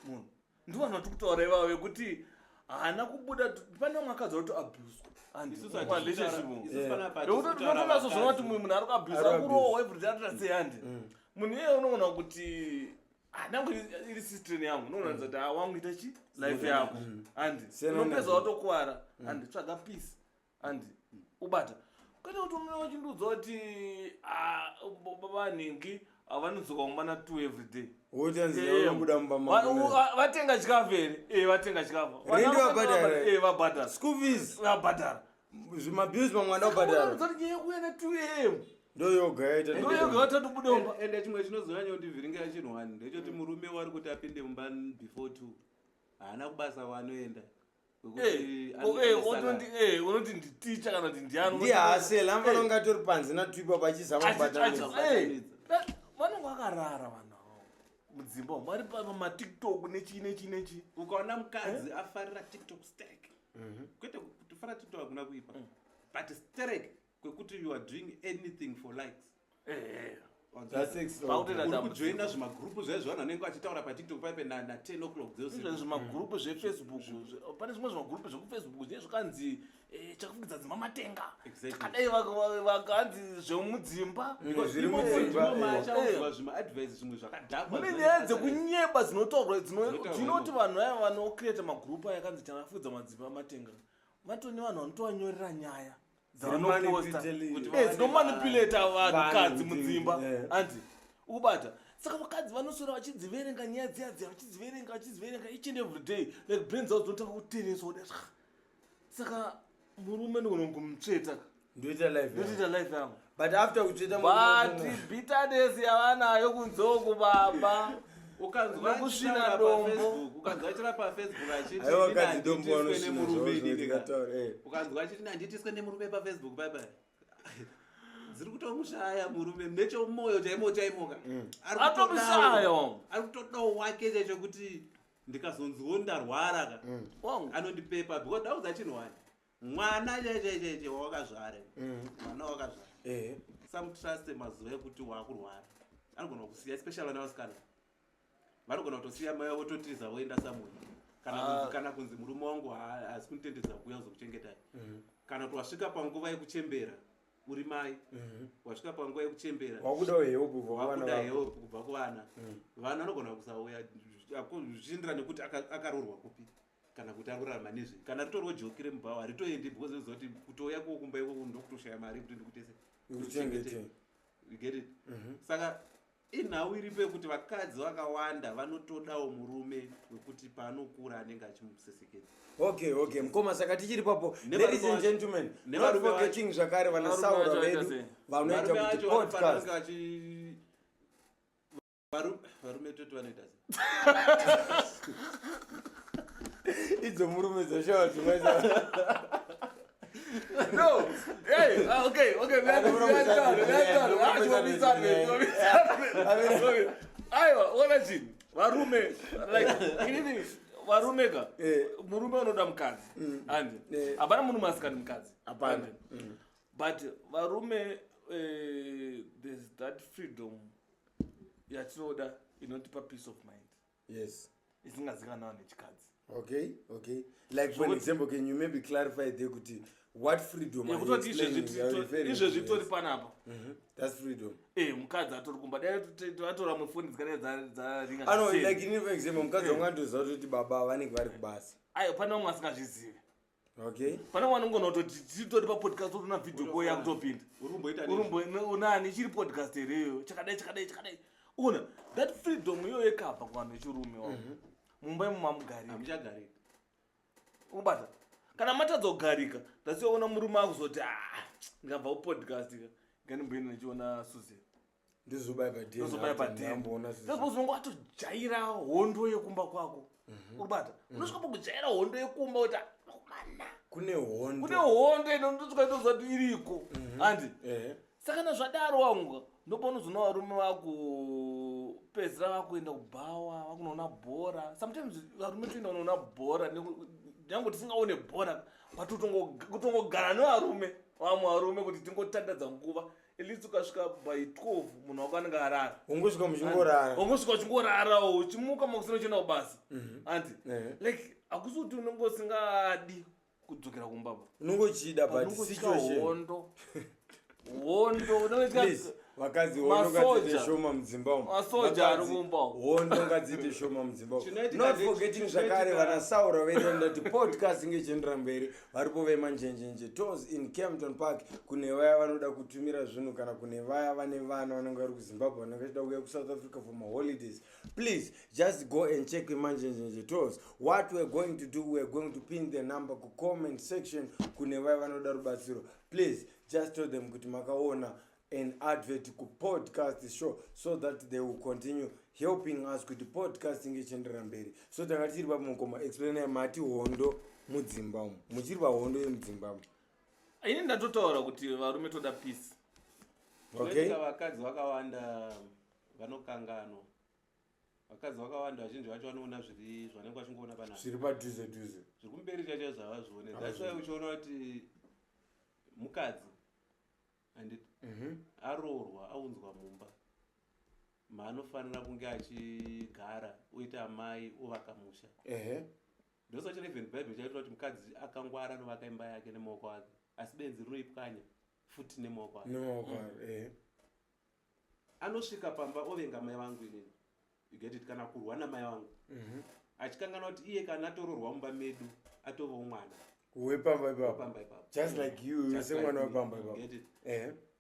munhu ndivanhu vatikutaura ivavo vekuti haana kubuda pane mwakadzi otoabhuswa andinotonaso zvona kuti munhu ari kuabhusa kurohwa everyday atotasei andi munhu iyeye unogona kuti hanangu iri system yangu unogonanisa kuti wanguita chi life yako andi unopedza watokuvara andi tsvaga peace andi ubata kwete kuti umwe wachindudza kuti vanhingi havanodzoka mumana 2 everyday vatenga chikafu here vatenga chikafu vabhadhara school fees vabhadhara zvimabhills mamwana ubhadhara nyaya kuya na 2 am ndoyoga yatatobudomba ende chimwe chinozonyanya kundivhiringira chinhwani ndechoti murume wari kuti apinde mumba before 2 haana kubasa wanoenda unoti nditicha kana kuti ndiani ndihasel amfana kunga tori panze natwipa pachizama kubatanidza vanonge vakarara vanhu mudzimba vari pamatiktok nechi ukaona mukadzi afarira tiktok stack kwete kutofara tiktok hakuna kuipa but stack kwekuti you are doing anything for likes urikujoina zvimagrupu zvaizvo vanhu vanenge vachitaura patiktok paipe na10 o'clock zvimagrupu zvefacebook pane zvimwe zvimagrupu zvekufacebook zvinenge zvakanzi chakafungidza dzimba matenga takadai vakanzi zvemudzimba zvimaadvice zvimwe zvakadhakwa mune nyaya dzekunyeba dzinotaurwa dzinoti vanhu aya vanocreata magrupu aya akanzi chakafungidza madzimba matenga vatone vanhu vanotovanyorera nyaya dzinomanipulata vanhukadzi mudzimba anzi ukubata saka vakadzi vanoswera vachidziverenga nyaya dziya vachidziverenga each and every day like brain dzavo dzinotanga kutereswa saka murume ndogonongomutsveta ndoita life yangu but after kutsveta but bitterness yavanayo kunzoku baba ukanzwakusvina dombo ukanzwachira pafacebook ukanzwa achiti nanditiswe nemurume pafacebook baibai dziri kutomushaya murume nechomwoyo chaimoka ari kutodawo wake chekuti ndikazonziwo ndarwara ka anondipepa because ndaudza chinhwani mwana chechecheche wakazvare mwana wakazvara samutruste mazuva ekuti waakurwara anogona kusiya especially vana vasikana vanogona kutosiya mai vototiza voenda samunhu kana kunzi murume wangu haasi kunitendedza kuuya kuzokuchengetai kana kuti wasvika panguva yekuchembera uri mai wasvika panguva yekuchembera wakuda help kubva kuvana vana vanogona kusauya zvichiendera nekuti akarorwa kupi kana kuti akurarama nezve kana ritoriwo joki remubhawa haritoendi because zoti kutouya kokumba ikoko ndokutoshaya mari kuti ndikutese kuchengete you get it saka inhau iripo yekuti vakadzi vakawanda vanotodawo murume wekuti paanokura anenge achimusesekedza. Okay, mukoma saka tichiri papo, ladies and gentlemen, not forgetting zvakare vanasaura vedu vanoita kuti podcast varume toti vanoita idzo murume dzashawa dzimweza. No, hey, okay, we are done. Aiwa, ona chini, varume, like, inini, varume ka, murume unoda mukadzi, andi, hapana murume asikadi mukadzi, hapana. But varume, there's that freedom yatinoda inotipa peace of mind. Yes. Isingazikanawo nechikadzi. Okay. Like for example, can you maybe clarify there kuti what freedom are you explaining? Izvo zvitori panapa. That's freedom. Mukadzi atori kumba dai vatora mufoni dzikare dzaringa. Ano like in for example mukadzi wangandoziva kuti baba vanenge vari kubasa. Pana umwe asingazvizivi. Okay. Pana mwana unogona kutoti titori papodcast totona video call yakutopinda. Urumboinani chiri podcast ireyo chakadai. Una that freedom iyoyo yakabva kuvanhu vechirume wavo. Mumba mumamugarika. Hamuchagarika. Ubata. Kana matadza kugarika, ndasiona murume akuzoti ngabva kupodcast nganimboenda ndichiona Susan. Ndizobaya padeni. Ndozongo watojaira hondo yekumba kwako. Ubata. Unosvika pakujaira hondo yekumba kuti mana. Kune hondo inondosvika itozoti iriko. Andi. Saka nazvadaro wangu ndopaunozona varume vakupedzisira vakuenda kubhawa, vakunoona bhora. Sometimes varume toenda kunoona bhora nyange tisingaone bhora kutongogara nevarume vamwe varume kuti tingotandadza nguva elitsi ukasvika by 12 munhu wako anenge arara. Ungosvika uchingorara uchimuka makusina uchienda kubasa. Anti like hakusi kuti unenge usingadi kudzokera kumbaba. Unongochida but situation. Hondo vakadzi hondo ngadzite shoma mudzimba umu. Masoja ari kumba. Hondo ngadzite shoma mudzimba umu. Not forgetting zvakare vanasaura vedu ndati podcast ngechiendera mberi varipo vemanjenjenje Toes in Campton Park. Kune vaya vanoda kutumira zvinhu kana kune vaya vane vana vanenge vari kuZimbabwe vanenge vachida kuuya kuSouth Africa for my holidays. Please just go and check manjenjenje Toes. What we're going to do, we're going to pin the number ku comment section kune vaya vanoda rubatsiro. Please just tell them kuti makaona an advert ku podcast show so that they will continue helping us kuti podcasting ichiendera mberi. So tanga tiri pa mukoma explain mati hondo mudzimba umu. Muchiri pa hondo yemudzimba umu. Ini ndatotaura kuti varume toda peace. Okay. Vakadzi vakawanda vanokanganwa. Vakadzi vakawanda vazhinji vacho vanoona zviri zvanenge vachingoona panapa. Zviri padhuze. Zviri kumberi chacho zvavazvione. That's why uchiona kuti mukadzi handiti aroorwa aunzwa mumba maanofanira kunge achigara oita amai ovaka musha. Ndosachona even Bible chaitira kuti mukadzi akangwara anovaka imba yake nemaoko ake asi benzi rinoipwanya futi nemaoko ake. Anosvika pamba ovenga mai vangu inini. You get it, kana kurwa namai vangu. Achikangana kuti iye kana atoroorwa mumba medu atovawo mwana. Wepamba ipapo. Just like you say mwana wepamba ipapo. Get it.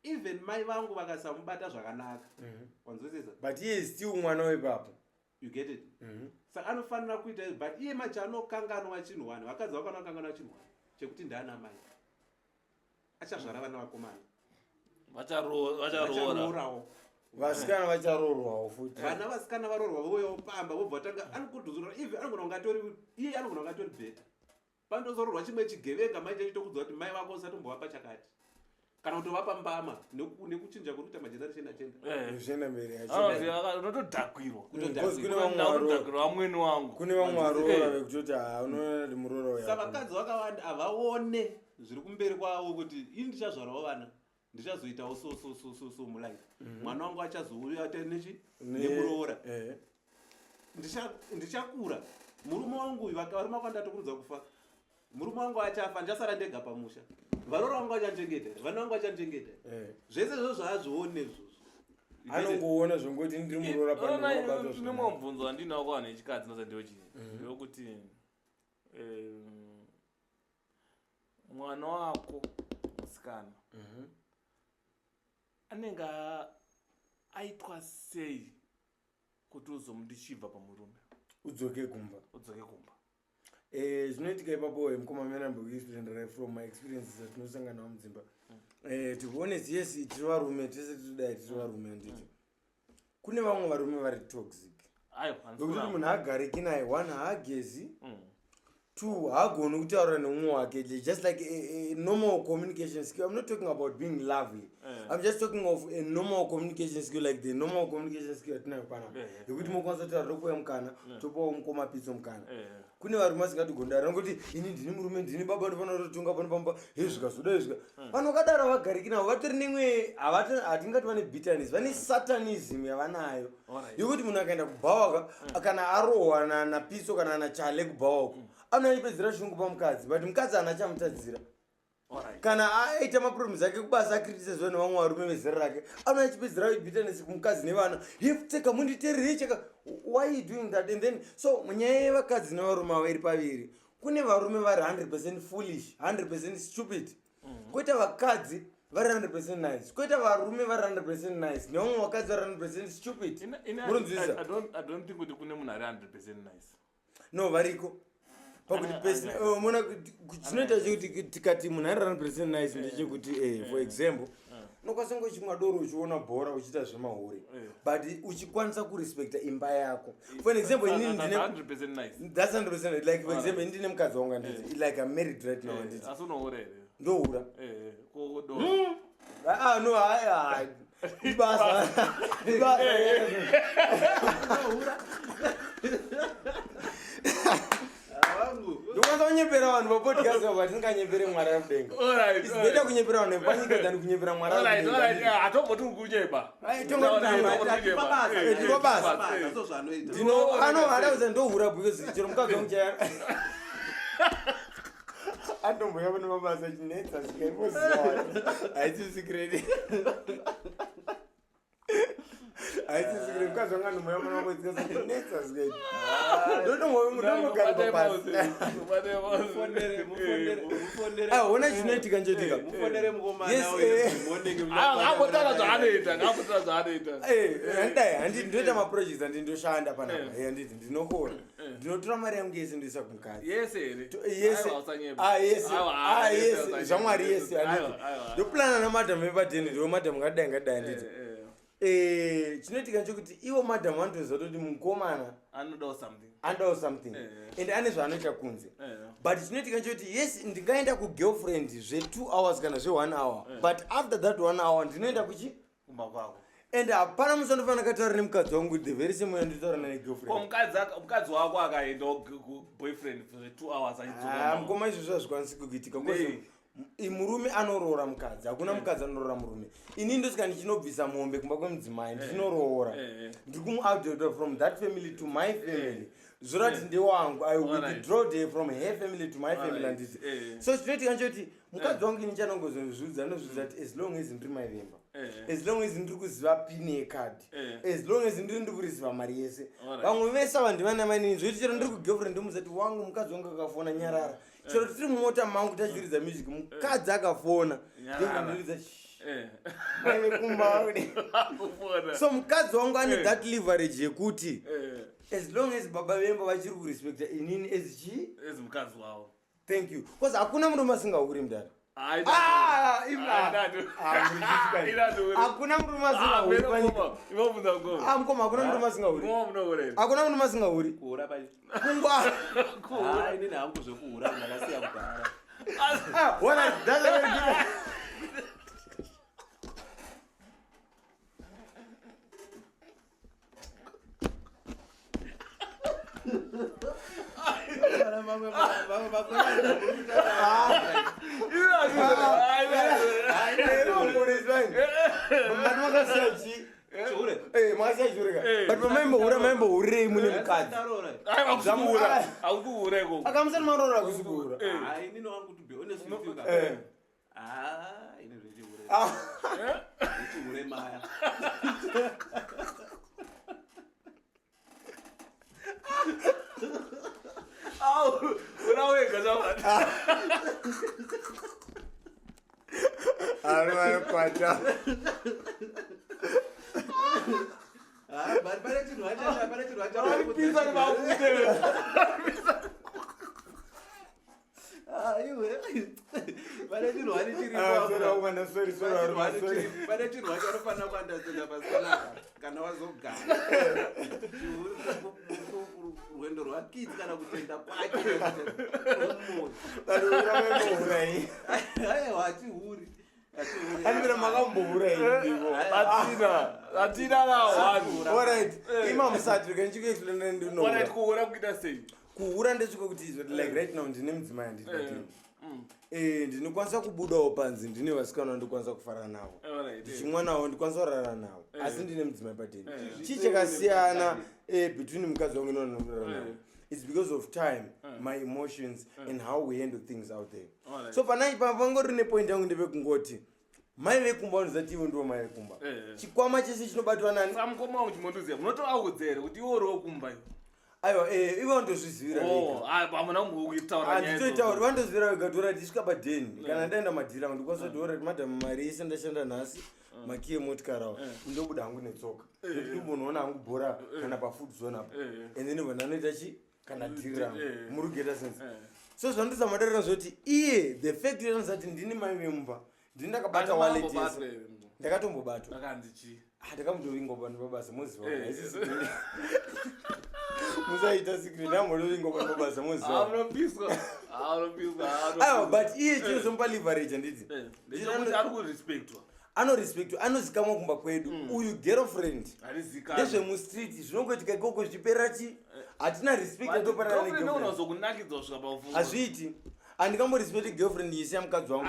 Even mai vangu vakasamubata zvakanaka. Wanzwisisa? But he is still mwana wepapo. You get it? Saka anofanira kuita but iye macho anokanganwa chinhu wani. Vakadzi vakanokanganwa chinhu wani chekuti ndaana mai. Achazvara vana vakomana. Vacharoora. Vasikana vacharoorwawo futi. Vana vasikana varoorwa voyo pamba vobva tanga anokudhuzura even anogona kungatori iye anogona kungatori beta. Pandozororwa chimwe chigevenga mai chachitokudzwa kuti mai vako usatombovapa chakati. Kana kutovapa mbama nekuchinja kuruta majeneresheni achenda. Zvienda mberi achenda. Unotodhakwirwa. Kutodhakwirwa amweni wangu. Kune vamwe varoora vekutoti unoona kuti muroora uya. Saka vakadzi vakawanda havaone zviri kumberi kwavo kuti ini ndichazvarawo vana. Ndichazoitawo so mulaife. Mwana wangu achazouya nemuroora. Ndichakura. Murume wangu varume vako ndatokudza kufa. Murume wangu achafa ndichasara ndega pamusha. Varoora vangu vachandichengeta. Vana vangu vachandichengeta. Zvese izvozvo zvaazvione izvozvo. Anongoona zvongoti ndiri muroora pane nemwe mubvunzo wandinawo kuvanhu vechikadzi ndozandiwochii ndokuti mwana wako musikana anenge aitwa sei kuti uzomundichibva pamurume udzoke kumba udzoke kumba? Zvinoitika ipapo mukoma menambokuexplainera from my experiences atinosangana mudzimba. To be honest, yes, tiri varume tese titodai tiri varume handiti. Kune vamwe varume vari toxic. Nokuti munhu hagariki naye, one haagezi, two haagoni kutaura nemumwe wake, just like a normal communication skill. I'm not talking about being lovely. I'm just talking of a normal communication skill, like the normal communication skill atinayo panapa. Yekuti mokwanisa kutaura tokuya mukana, topawo mukoma pitso mukana. Kune varume vasingatigondara nokuti ini ndini murume ndini baba ndinofanira kutotunga pano pamba zvikazodai zvika vanokadaro vagariki navo vatori nemwe hatingati vane bitterness, vane satanism yavanayo yokuti munhu akaenda kubhawaka kana arohwa napitso kana nachale kubhawako anoipedzera shungu pamukadzi but mukadzi haana chamutadzira. Kana aita maproblems ake kubasa akritisizwa nevamwe varume vezera rake anoachipedzera bitterness kumukadzi nevana teka munditerere cheka why you doing that. And then so munyaya yevakadzi nevarume vairi paviri kune varume vari 100% foolish 100% stupid koita vakadzi vari 100% nice koita varume vari 100% nice nevamwe vakadzi vari 100% stupid. Murunzvisa? I don't think kuti kune munhu ari 100% nice. No, variko pakuti mona chinoita chekuti tikati munhu ari 100% nice ndechekuti for example unokwanisa ngochimwa doro uchiona bhora uchiita zvemahuri but uchikwanisa kurespecta imba yako. For an example inini ndine 100% nice. That's 100% like for example inini ndine mukadzi wangu anditi like I'm married right now anditi asi unohura here ndohura kodo no haya ibasa ndokwanisa kunyepera vanhu vapodcast ava tisinganyepere mwari amudenga. Isibeta kunyepera vanhu vepanyika than kunyepera mwari amudenga. hatomboti kukunyeba anoharaudza ndohura because chero mukadzi wangu chaya atomboya pane mabasa chinetsa zvikaipoziva haitisikredi haitisikredi mukadzi wanga ndomoya mana wangoitika chinetsa zikaiti ndotomboya mudomogara papasi ona chinoitika njoitika ngambotara zvaanoita handidai handiti ndoita maprojects andindoshanda panapa handiti ndinokora ndinotora mari yangu yese ndoisa kumukadzi yese here yese zvamwari yese handiti ndoplana namadhamu epadheni ndo madhamu ngadai ngadai handiti chinoitika chokuti ivo madhamu vanotoziva kuti mukomana anodawo something and ane zvaanoita kunze but chinoitika chokuti yes ndingaenda kugirlfriend zve2 hours kana zve1 hour but after that 1 hour ndinoenda kuchi kumba kwako and hapana musandofana kataura nemukadzi wangu the very same way nditaura negirlfriend. mukadzi wako akaenda boyfriend for 2 hours achidzoka mukoma izvozvo hazvikwanisi kuitika murume anoroora mukadzi hakuna mukadzi anoroora murume. ini ndosika ndichinobvisa mombe kumba kwemudzimai ndichinoroora ndiri kumuoutdata from that family to my family zvorati ndewangu I withdrawed from her family to my family handiti so chinoitika nchoti mukadzi wangu ini chanongozozvidza anozvidza kuti as long as ndiri maivemba as long as ndiri kuziva pini yekadhi as long as ndiri kurisiva mari yese vamwe vese ava ndivana manini zvoiti chero ndiri kugirlfriend ndomuzati wangu mukadzi wangu akafona nyarara chero tiri mumota mangu tachiridza music mukadzi akafona ndingondiridza maive kumba so mukadzi wangu ane that leverage yekuti as long as baba vemba vachiri kurespecta inini as mukadzi wavo. Thank you because hakuna murume asingauri mudhara hakuna murume asingauri mukoma hakuna murume asingauri hakuna murume asingauri kuhura pai kungwa inini hangu zvekuhura ndakasiya kudhara wona doesn't maimbohurei mune mukadzi akamusana marora kusikuhura inini wangu to be honest with you ini zvichihure maya unawega zvavati ari vanokwata pane chinhu Pisa nevamuteve. pane chirwani chiripane chirwa chanofanira kuandasenda pasikanaka kana wazogara rwendo rwakiti kana kutenda kwake aiwa hatihuri Andira makambohura hivi. Atina na one. Alright. Ima musati kanchike explain ndino. Alright, kuhura kuita sei? Kuhura ndechiko kuti like right now ndine mudzimai ndinoti. Ndinokwanisa kubudawo panzi ndine vasikana ndokwanisa kufara navo. Ndichimwa nawo ndikwanisa kurara navo. Asi ndine mudzimai pateni. Chichakasiyana between mukadzi wangu norara nawo. It's because of time, my emotions, and how we handle things out there. So panai pangori ne point yangu ndebe kungoti mai vekumba unozati iwe ndo mai vekumba chikwama chese chinobatwa nani samukoma wangu chimondoziya munotoaudzere kuti iwe uri wokumba iwe aiwa iwe ndozvizivira pamuna muitaura nditoitauri vandozivira vega tora ndisvika padheni kana ndaenda madhira ndikwanisa kuti ora madhamu mari yese ndashanda nhasi makiye motikarawo ndobuda hangu netsoka ndimbonoona hangu bhora kana pafood zone apo and then when anoita chi kana dhirira muri kugeta sense so zvandisamadorera zvoti iye the fact yanozati ndini mai vemumba ndini ndakabata wallet yese ndakatombobatwa ndakamudovingwa pabasa muziva musaita secret ndamudovingwa pabasa muziva but iye chinozomupa leverage handiti anorespectwa anozikamwa kumba kwedu uyu girlfriend ndezvemustreet zvinongoitika ikoko zvichiperera chi hatina respect hazviiti handikamborespecti girlfriend yese yamukadzi wangu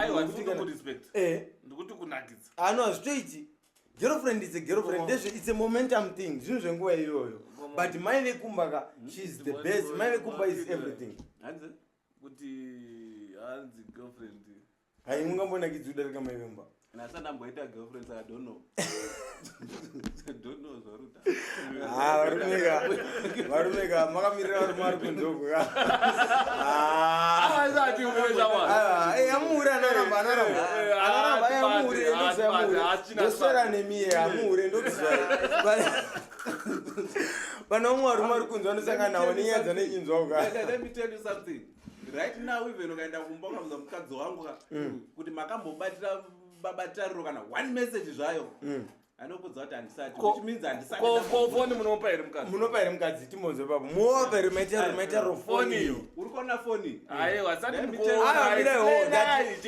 hazvitoiti girlfriend is a girlfriend ndezve it's a momentum thing zvinhu zvenguva iyoyo but mai vekumbaka she's the best mai vekumba is everything hai mungambonakidzi udarika mai vemba nasandamboita girlfriend saka don't know zvaruta varumeka makamirira varume vari kunzoko amuure anoramba amuure ndoswera nemiye amuure ndokuzva pana umwe varume vari kunzwa anosangana nawo nenyadza nechinzwa let me tell you something right now even ukaenda kumba ukamuza mukadzi wangu kuti makambobatira babatariro kana one message zvayo anokudza kuti handisati which means handisatfoni munopa here mukadzi munopa here mukadzi timbonzwe papo muopa here maitaro foni uri kuona foni aiwa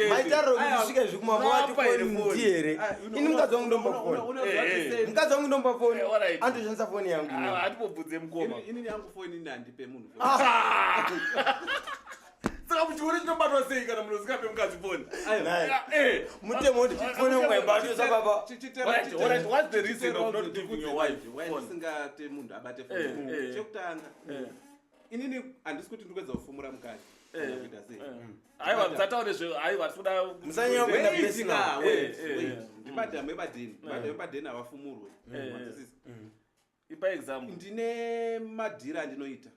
maitaro ndisvika zvikumavati foni muti here ini mukadzi wangu ndomba foni mukadzi wangu ndomba foni andoshandisa foni yangu hatipobvudze mukoma inini yangu foni ini handipe munhu saka muchione chinobatwa sei kana munozikape mukadzi foni mutemo kuti foni ungaibatwa sababa what's the reason of not giving your wife phone singate munhu abate foni chekutanga inini handisi kuti ndikuedza kufumura mukadzi kuita sei aiwa musataure aiwa tikuda musanyanya kuenda besina ndimadhamu ebadheni madhamu ebadheni havafumurwe ipa example ndine madhira andinoita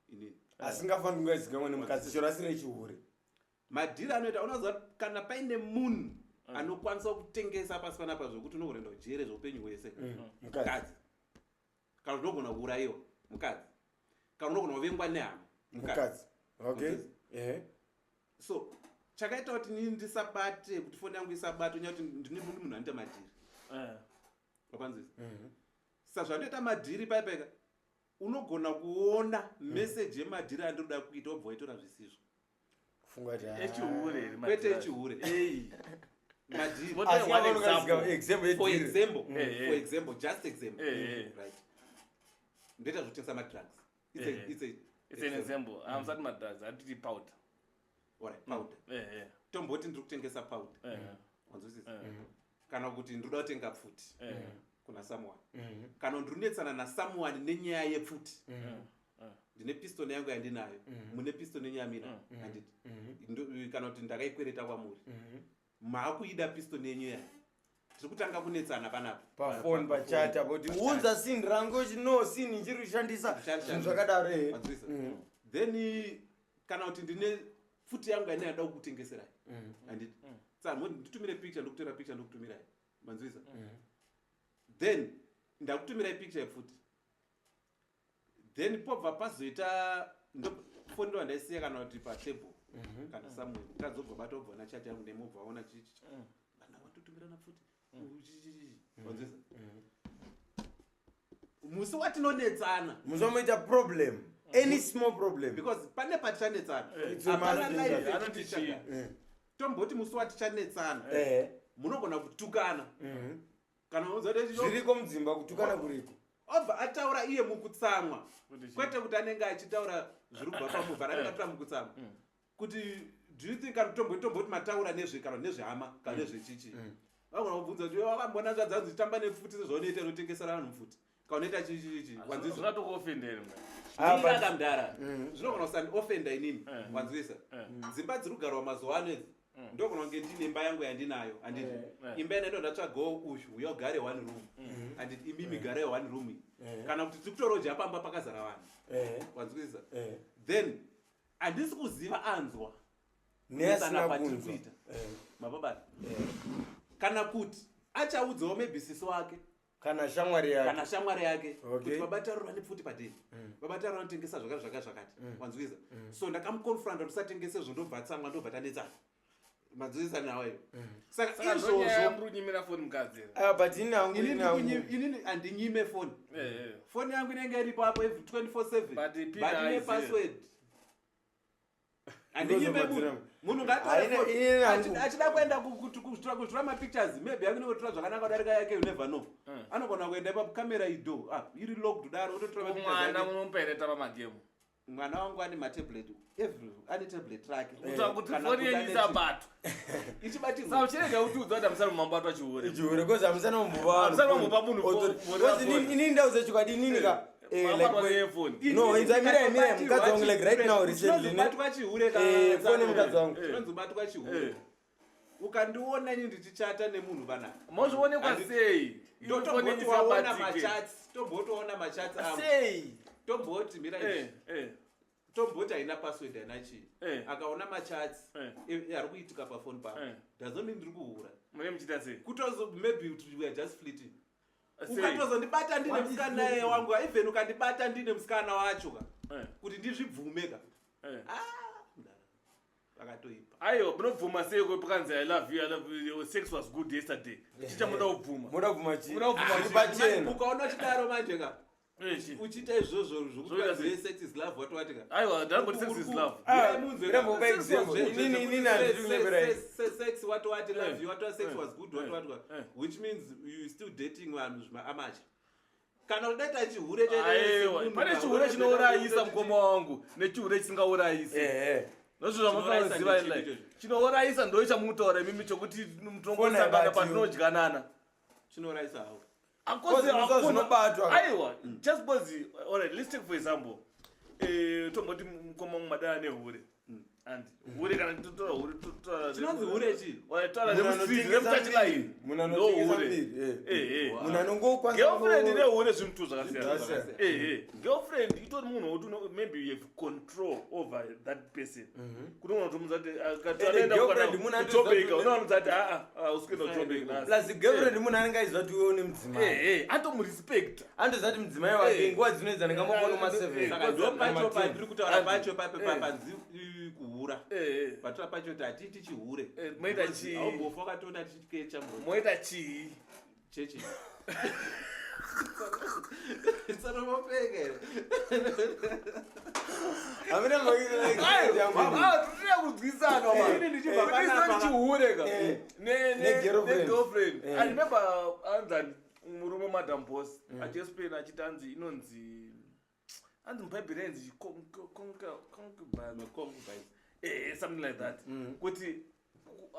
inini asingafani kungazikamwa nemukadzi chero asina chihure madhira anoita unoziva kana paine munhu anokwanisa kutengesa pasi panapa zvokuti unokurenda ujere zveupenyu hwese mukadzi kana unogona kuurayiwa mukadzi kana unogona kuvengwa nehama mukadzi okay so chakaita kuti nini ndisabate kuti foni yangu isabate unyaya kuti ndine munhu anoita madhiri wakwanzisa sa zvanoita madhiri paipeka unogona kuona message yemadhiri andinoda kuita wobva waitora zvisizvo kwete echihure for example just example right ndoita zvotengesa madrugs it's an example amusati madrugs atiti powder alright powder tomboti ndiri kutengesa powder wanzwisisa kana kuti ndinoda kutenga pfuti kuna someone kana ndinonetsana nasomeone nenyaya yepfuti ndine pistoni yangu yandinayo mune pistoni yenyu yamina handiti kana kuti ndakaikwereta kwamuri maakuida pistoni yenyu yayo tiri kutanga kunetsana panapa pafoni pachata kuti unza sini rangu chino sini chiri kushandisa zvinhu zvakadaro then kana kuti ndine pfuti yangu yandina yada kukutengeserai handiti saka nditumire picture ndokutora picture ndokutumirai manzwisa then ndakutumirai picture yefuti then pobva pazoita foni ndo ndaisiya kana kuti patable kana samwe mukadzobva batobvona chati yangu nemobva waona chichi vana vatotumirana futi wanzisa musi watinonetsana muzomoita problem any small problem because pane patichanetsana tomboti musi watichanetsana munogona kutukana kana zviriko mudzimba kutukana kuriko obva ataura iye mukutsamwa kwete kuti anenge achitaura zviri kubva pamubva anenge ataura mukutsamwa kuti do you think tomboti mataura nezvekana nezvehama kana nezvechichi vagona kubvunza kuti wakambona zvadzanzi tamba nefuti sezvaunoita unotengesera vanhu futi kaunoita chichichi wanzizvatokuofenderi akamdara zvinogona kusandiofenda inini wanzwisa dzimba dziri kugarwa mazuva ano idzi ndogona kunge ndine imba yangu yandinayo handiti imba inaito ndatsvagawo ushu uya ugare one room handiti imimi gare one room iyi kana kuti tiri kutoroja pamba pakazara vanhu wanzwisa then handisi kuziva anzwa neasina kunzwa kuita mababati kana kuti achaudzawo maybe sisi wake kana shamwari yake kuti babataro vane pfuti padeni babataro vanotengesa zvakati wanzwisa so ndakamukonfranta kuti usatengese zvo ndobva tsamwa ndobva tanetsana manzwisa nawe saka izvozvorunyimira foni mukadzi but inini handinyime foni foni yangu inenge iripo apo 24/7 but ine password handinyime munhu achida kuenda kutora mapictures maybe yakunenge kutora zvakanaka kudarika yake you never know anogona kuenda pakamera ido iri locked daro ototora mwana munomupereta pamagemu mwana wangu ane matablet ane tablet rake kuti foni yenyu isabato ichibatirwa sauchirega kuti udza kuti hamusari mumambato achihure kozi hamusana mambopa munhu inini ndauza chikwadi ininika no inzamira mukadzi wangu like right now recently foni mukadzi wangu inonzobatwa chihure ukandiona ini ndichichata nemunhu vanaka mozvionekwa sei tombotoona machats tomboti mira tomboti haina password haina chii akaona machats ari kuitika pafoni pavo ndazoni ndiri kuhura mune muchita sei kutozo maybe we are just fleeting ukatozondibata ndine musikana wangu even ukandibata ndine musikana wacho kuti ndizvibvumeka akatoipa aiwa munobvuma sei kwepakanzi I love you sex was good yesterday chicha muda kubvuma pachena ukaona chidaro manje ka uchiita izvozvo zvekuti sex is love watowatika aiwa ndangoti sex is love sex watowati love you watova sex was good watowatwa which means you still dating vanhu zvamaamacha kana udaita chihure pane chihure chinourayisa mukoma wangu nechihure chisingaurayisi nozvozvamunoziva chinourayisa ndo chamutaura imimi chokuti mutongosanana patinodyanana chinourayisa hawo aiwa just because alright let's take for example tomboti mukoma mumadana nehure and hure kana totora hure chinonzi hure chii taura nemutachilive ndo hure girlfriend nehure zvintu zvakasiyana girlfriend itori munhu wokuti maybe you have control over that person kuti unogona kutomudza kuti akatoenda unowanudza kuti usikuenda kutobeka plus girlfriend munhu anenge aiziva kuti uone mudzimai atomurespect andoziva kuti mudzimai wake nguva dzinoedza ndingamboona ma7 saka ndopacho pandiri kutaura pacho papanzi kuhura patora pacho kuti hatiti chihure moita chii aumbofa wakatoona tichikecha moita chii chechi tsanomopekere kudzwisanachihure negirlfriend I remember anzani murume madam boss achiexplain achiti anzi inonzi anzi mubhaibheri ainzi something like that kuti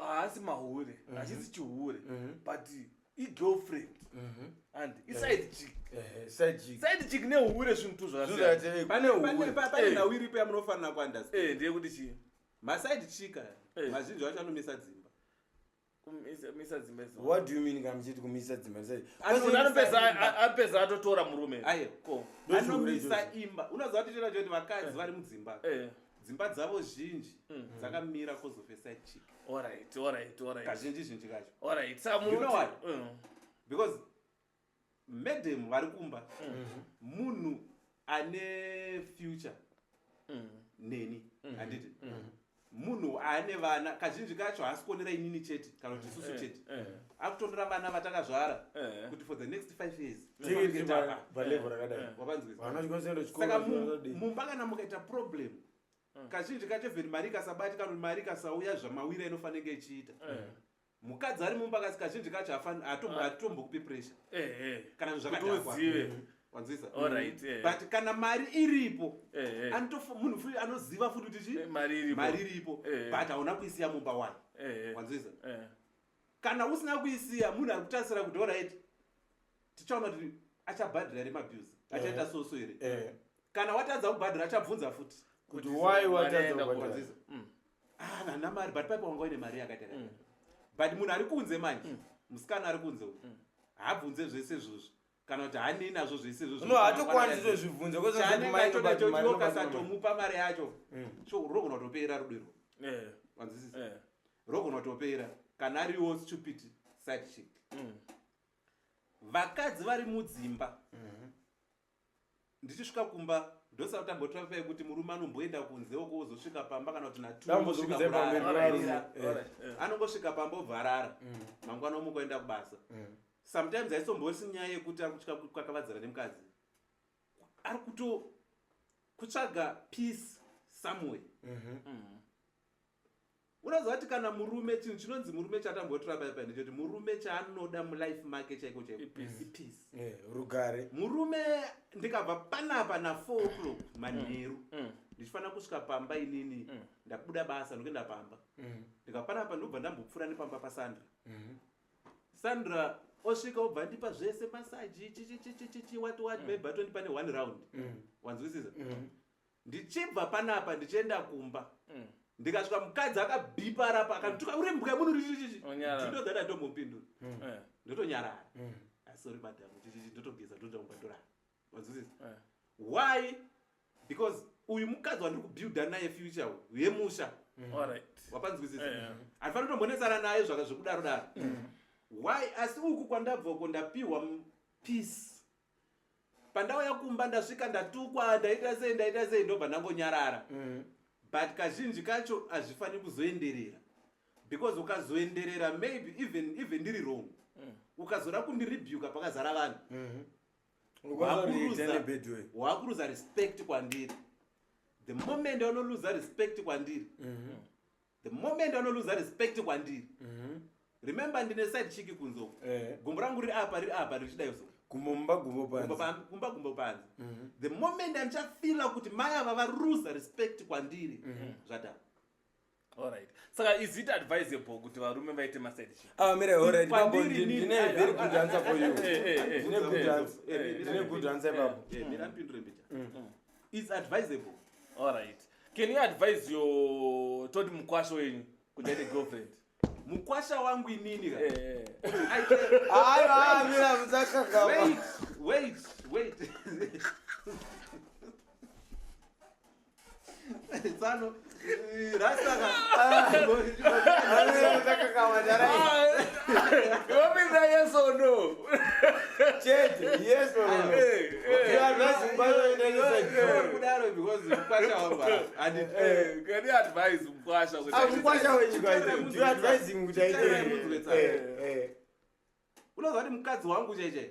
haasi mahure hachisi chihure but igirlfriend and iside chick nehure zvinhu tu zvakasiyapane nhau iripo yamunofanira kuandastand ndiye kuti chii maside chika mazhinji vacho anomisa dzimba misa dzimba what do you mean kana muchiti kumisa dzimba apedza atotora murume anomisa imba unoziva kuti chona choti vakadzi vari mudzimba dzimba dzavo zhinji dzakamira cause of a side chick alright kazhinji zhinji kacho alright you know what because madam vari kumba munhu ane future neni handiti munhu ane vana kazhinji kacho haasi kuonera inini chete kana kuti isusu chete akutonora vana vatakazvara kuti for the next 5 years saka mumba kana mukaita problem kazhinji kacho vheri mari ikasabati kana kuti mari ikasauya zvamawira inofanenge ichiita mukadzi ari mumba kasi kazhinji kacho hatombokupi pressure kana zvakadhakwa wanzwisa but kana mari iripo munhu futi anoziva futi kuti mari iripo but hauna kuisiya mumba wani wanzwisa kana usina kuisiya munhu ari kutarisira kuti alright tichaona kuti achabhadhira remabuse achaita soso here kana watadza kubhadhira achabvunza futi kuti why watadza kubhadhira vana mari but paipa wanga une mari yakaita but munhu ari kunze manje musikana ari kunze haabvunze zvese izvozvo kana kuti hanei nazvo zvese izvozvohatokwanisa zvibvunzo kwezakasatomupa mari yacho rogona kutopera rudero wanzwisisa rogona kutopera kana ariwo stupid side chick vakadzi vari mudzimba ndichisvika kumba ndosa kutambotrapai kuti murume anomboenda kunze uko uzosvika pamba kana kuti anongosvika pamba obvarara mangwana omukoenda kubasa sometimes aisombosi nyaya yekuti ari kutya kwakavadzana nemukadzi ari kutsvaga peace somewhere unoziva kuti kana murume chinhu chinonzi murume chatambotrapai ndechoti murume chaanoda mulife make chaiko ipeace rugare murume ndikabva panapa na4 o'clock manheru ndichifanira kusvika pamba inini ndakubuda basa ndokuenda pamba ndikabva panapa ndobva ndambopfuura nepamba pasandra sandra osvika obva ndipa zvese masaji what maybe atoni pane 1 round wanzwisisa ndichibva panapa ndichienda kumba ndikasvika mukadzi akabhipa rapa akatuka uri mbuka munhu richichichi ndinodada ndombopindura ndotonyarara sorry madam chichichi ndotogeza ndotombatorara wanzwisisa why because uyu mukadzi wandiri kubuilda naye future yemusha wapanzwisisa handifani kutombonetsana naye zvaka zvekudaro daro why asi uku kwandabvoko ndapiwa peace pandauya kumba ndasvika ndatukwa ndaita sei ndobva ndangonyarara but kazhinji kacho hazvifaniri kuzoenderera because ukazoenderera maybe even ndiri wrong ukazoda kundiribuka pakazara vanhu waakuruza respect kwandiri the moment anoluza respect kwandiri remember ndine side chiki kunzo gumbo rangu riri apa richidaiso gumbo panze the moment andichafila kuti mai ava varuza respect kwandiri zvadaro alright saka is it advisable kuti varume vaite maside chick alright babo ndine very good answer for you ndine good answer babo ndirampindure mbicha it's advisable alright can you advise your todi mukwasho wenyu kuti aite girlfriend mukwasha wangu inini wait tsano rasaka yes or no yes or no kudaro because mukwasha wangu can you advise mukwasha mukwasha wenyu guys you advising kuti aite unoziva kuti mukadzi wangu chaichai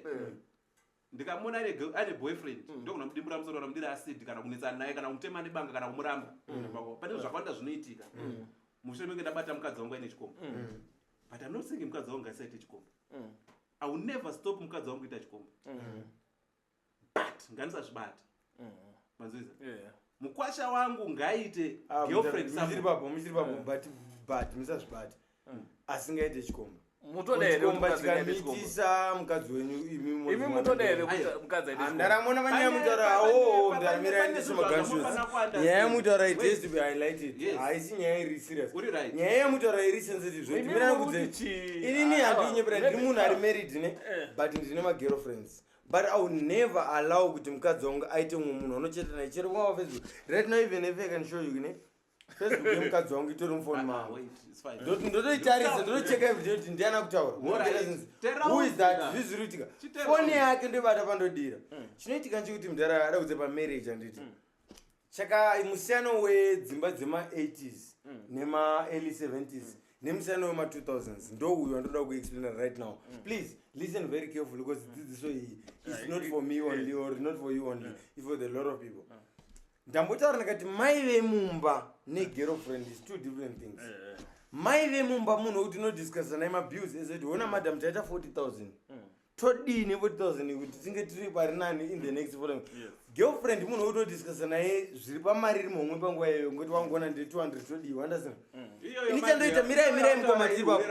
ndikamona ane boyfriend ndogona mudimbura musoro kana mudiri acid kana kunetsana naye kana kumutema nebanga kana kumuramba pane zvakawanda zvinoitika mushure menge ndabata mukadzi wangu aine chikombo but I'm not saying mukadzi wangu ngasaite chikombo I will never stop mukadzi wangu kuita chikombo but nganisazvibata manzwiza mukwasha wangu ngaite girlfriend muchiri papo but musazvibata asingaite chikombo mutodaerekomba chikamitisa mukadzi wenyu imi mutodaere kuti mukadzi aite ndaramona manyaya mutaura ndaramira ndesemaganshos nyaya yemutaura it has to be highlighted haisi nyaya iri serious nyaya yemutaura iri sensitive zvoti inini handinyepera ndiri munhu ari married ne but ndine magirlfriends but I will never allow kuti mukadzi wangu aite mumwe munhu anocheta naye chero kwa Facebook right now even if I can show you ne Facebook yemukadzi wangu itori mufoni mangu Wait, it's fine. ndotoitarisa ndotocheka video kuti ndiana kutaura who is that zvizviri kuitika foni yake ndobata pandodira chinoitika nchekuti mudhara ada kudze pamarriage handiti musiyano wedzimba dzema-80s nema-early 70s nemusiyano wema-2000s ndo uyu wandoda kuexplaina right now. Please listen very carefully because dzidziso iyi is not for me only or not for you only, it's for the lot of people. Ndambotaura ndakati mai vemumba negirlfriend is two different things. Mai vemumba munhu wekuti unodiscussa naye mabuse ezoti ona madam taita 40,000 todini 40,000 kuti tinge tiri pari nani in the next following. Girlfriend munhu wekuti unodiscussa naye zviri pamari iri momwe panguva iyoyo ngoti wangona ndi 200 todiwa understand. Ini chandoita mirai mukoma tiri papo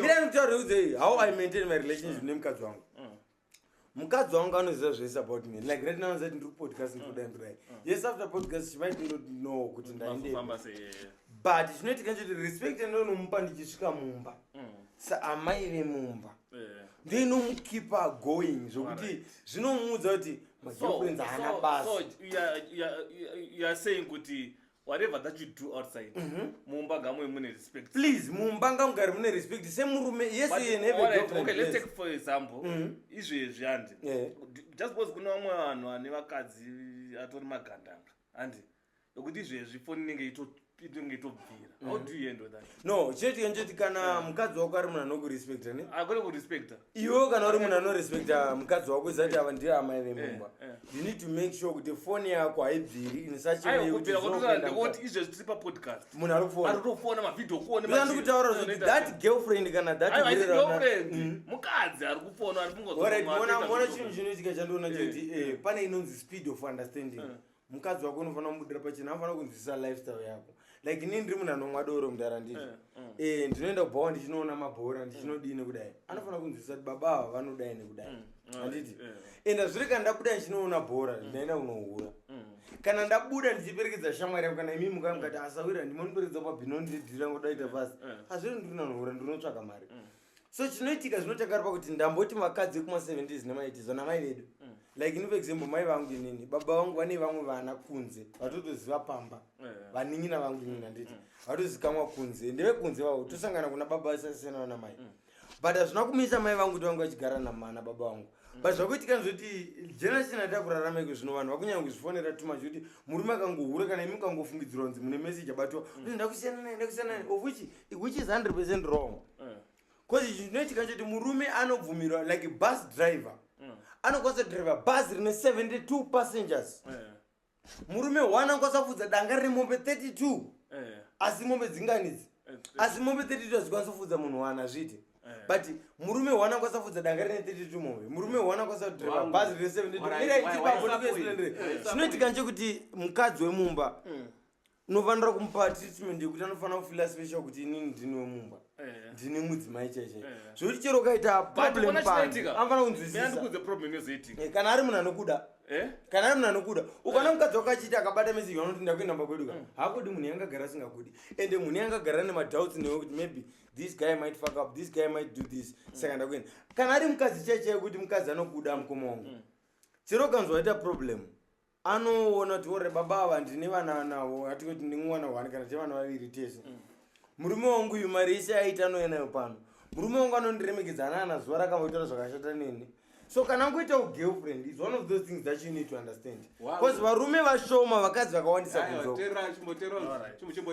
mirai mutaure kuti how I maintain my relationship nemukadzi wangu. Mukadzi wangu anoziva zvese about me, like right now zati ndiri kupodcast ndikudai. Yes, after podcast she might not know kuti ndaende but chinoitika nchoti respect ndinomupa ndichisvika mumba amai vemumba ndinomukeepa going zvokuti zvinomuudza kuti magirlfriends haana basa. So you are saying kuti whatever that you do outside mumba ngamwe mune respect. Please mumba ngamugare mune respect semurume. Yes, you have a girlfriend. Okay, let's take for example izvezvi handi just because kuna vamwe vanhu vane vakadzi atori magandanga handi yokuti izvezvi foni inenge itobvira. How do you handle that? No, chinoitika nchoti kana mukadzi wako ari munhu anokurespecta ne akone kurespecta iwewo kana uri munhu anorespekta mukadzi wako zati ava ndiye amai vemumba you need to make sure kuti foni yako haibviri in such a way kuti izvezvi tiri papodcast munhu ari kufona mavideo ndikutaura kuti that girlfriend kana girlfriend mukadzi ari kufona ari mona chinhu chinoitika chandiona choti pane inonzi speed of understanding. Mukadzi wako unofanira kumudira pachena anofanira kunzwisisa lifestyle yako. Like inini ndiri munhu anomwa doro mudhara nditi ndinoenda kubhawa ndichinoona mabhora ndichinodini kudai anofanira kunzwisisa kuti baba ava vanodai nekudai handiti enda zviri kana ndabuda ndichinoona bhora ndaenda kunohura kana ndabuda ndichiperekedza shamwari yangu kana imi muka mukati asawira ndimondiperekedza pabhino ndidhira ngodaita fasi hazviri ndiri nanohura ndinotsvaka mari. So chinoitika zvinotanga pakuti ndamboti vakadzi kuma-70s nema-80s vana mai vedu like for example mai vangu inini baba vangu vane vamwe vana kunze vatotoziva pamba vanin'ina vangu inini handiti vatozikamwa kunze ndevekunze vavo tosangana kuna baba vasasiyana vana mai but hazvina kumisa mai vangu kuti vangu vachigara na baba vangu but zvakuitika nzoti generation yatava kurarama iko zvino vanhu vakunyanya kuzvifonera too much kuti murume akangohura kana imi mukangofungidzirwa kunzi mune message abatwa ndakusiyana naye of which is 100% wrong. Because chinoitika nchoti murume anobvumirwa like bus driver anokwanisa kudriva bhazi rine 72 passengers murume 1 anokwanisa kufudza danga rine mombe 32 asi mombe dzinganidzi asi mombe 32 hadzikwanisa kufudza munhu 1 azviti but murume 1 anokwanisa kufudza danga rine 32 mombe murume 1 anokwanisa kudriva bhazi rine 72 chinoitika nchekuti mukadzi wemumba unofanira kumupa treatment yekuti anofanira kufila special kuti inini ndini wemumba ndini mudzimai chaichai zvokuti chero kaita problem anofanira kunzwisisa kana ari munhu anokuda kana ari munhu anokuda ukaona mukadzi wakachiti akabata message vanoti ndakuenda mbakweduka hakudi munhu yangagara asingakudi ende munhu yangagara nemadoubts newe kuti maybe this guy might fuck up, this guy might do this saka ndakuenda kana ari mukadzi chaichai kuti mukadzi anokuda mukoma wangu chero kanzwa waita problem anoona kuti ore baba ava ndine vana navo atikuti ndimwana 1 kana chevana 2 tese murume wangu uyu mari ise aita anoya nayo pano murume wangu anondiremekedzana ana zuva rakamboitaura zvakashata neni. So kana angoita girlfriend is one of those things that you need to understand because varume vashoma vakadzi vakawandisa kunzo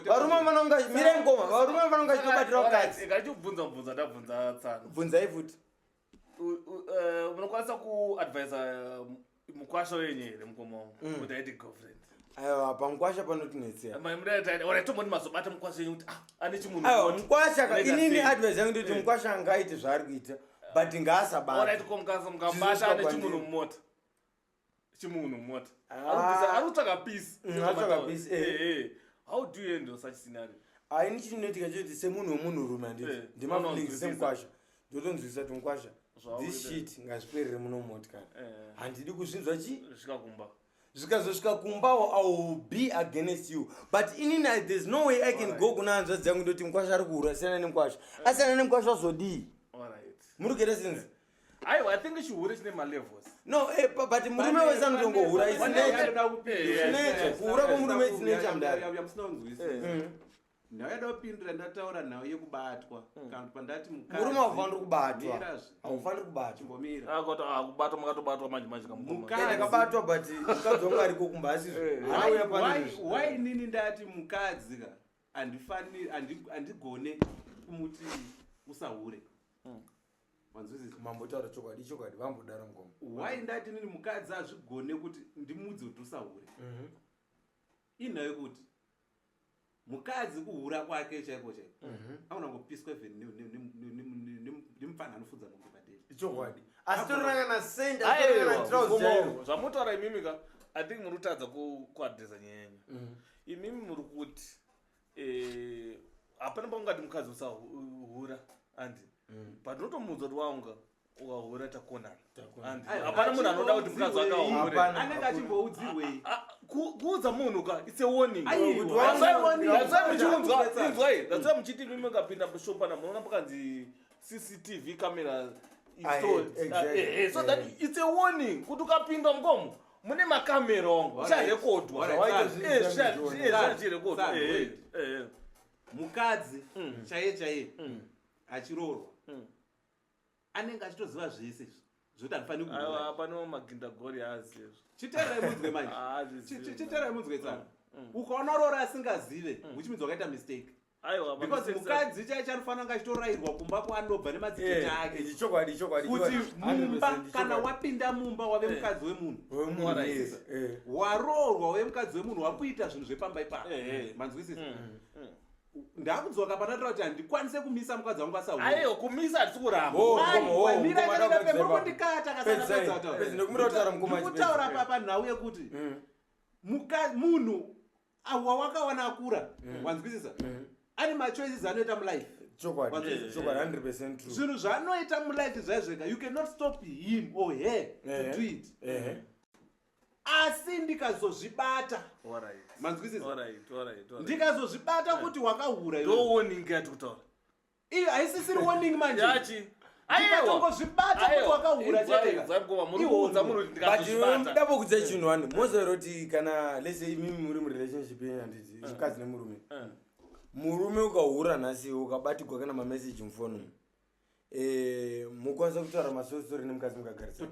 varume vanonga mirai ngoma varume vanonga chinobatira vakadzi ngachibvunza ndabvunza tsana bvunzai futi unokwanisa kuadvisa mukwasha wenyu here mukoma wangu kuti aite girlfriend aiwa pamukwasha panotinetsera tomboti mazobata mukwasha wenyu kuti ane chimunhu aiwa mukwasha inini advise yangu ndikuti mukwasha angaite zvaari kuita but ngaasabata mukabata ane chimunhu mumota ari kutsvaka peace. How do you handle such scenario? Ini chinoitika choti semunhu wemunhurume handiti ndimafilings semukwasha ndotonzwisisa kuti mukwasha this shit ngazviperere muno mumotikari handidi kuzvinzwa zvikazosvika kumbawo I will be against you but inini there's no way I can go kuna hanzvadzi dzangu ndoti mukwasha ari kuhura asiyana nemukwasha asiyana nemukwasha zodii muri kuita sense aiwa I think chihure chine malevels. No, but murume wese anotongohura kuhura kwemurume isine chamudare. Nhau yada kupindura ndataura nhau yekubatwa kana pandati mukadzi murume haufaniri kubatwa, haufaniri kubatwa. Kubatwa makatobatwa manje Ende kabatwa but mukadzi wangu ariko kumba asi anauya pane why nini ndati mukadzi ka handigone kumuti usahure. Wanzwisisa mambotaura chokwadi vambodaro mukoma. Why ndati nini mukadzi azvigone kuti ndimudzi kuti usahure. Inhayo kuti mukadzi kuhura kwake chaiko auna ngopiswa even nemufana anofudza nombe paderi. Chokwadi. Asi toranga na senda toranga na trouser. Zvamutaura imimika I think muri kutadza kuadresa nyenya. Imimi muri kuti hapana pangati mukadzi usahura andi. But unotomudza kuti waunga ukahura takonana. Hapana munhu anoda kuti mukadzi akahure. Anenge achimboudzirwei. Kuudza munhu ka it's a warning. That's why muchiti mimi mukapinda mushopana munoona pakanzi CCTV camera installed. So that it's a warning kuti ukapinda mukomo mune makamera ongo ucharekodwa. Mukadzi chaiye achirorwa anenge achitoziva zvese zvoti handifani kuhura. Pano magindagori aziye. Chiterai mudzwe manje. Chiterai mudzwe tsana. Ukaona rora asingazive which means wakaita mistake. Because mukadzi chaiye chanofanira ngachitorayirwa kumba kwaanobva nemadzitete ake. Chokwadi. Kuti mumba kana wapinda mumba wave mukadzi wemunhu. Waroorwa wave mukadzi wemunhu wakuita zvinhu zvepamba ipapo. Manzwisisa. Ndakudzoka panataura kuti handikwanise kumisa mukadzi wangu asahure. Aiwa kumisa hatisi kuramba. Ndikutaura papa nhau yekuti munhu wawakawana akura wanzwisisa ane machoices anoita mulife. Chokwadi 100% true. Zvinhu zvaanoita mulife zvaizvega you cannot stop him or her to do it. Asi ndikazozvibata manzwisisa ndikazozvibata kuti wakahura iyo haisisiri warning manje ndikatongozvibata kuti wakahura chedavo kudza chinhu wani mozero kuti kana lese imimi muri murelationship handiti mukadzi nemurume murume ukahura nhasi ukabatigwa kana mameseji mufoni mukwanisa kutaura masosori nemukadzi mukagarisana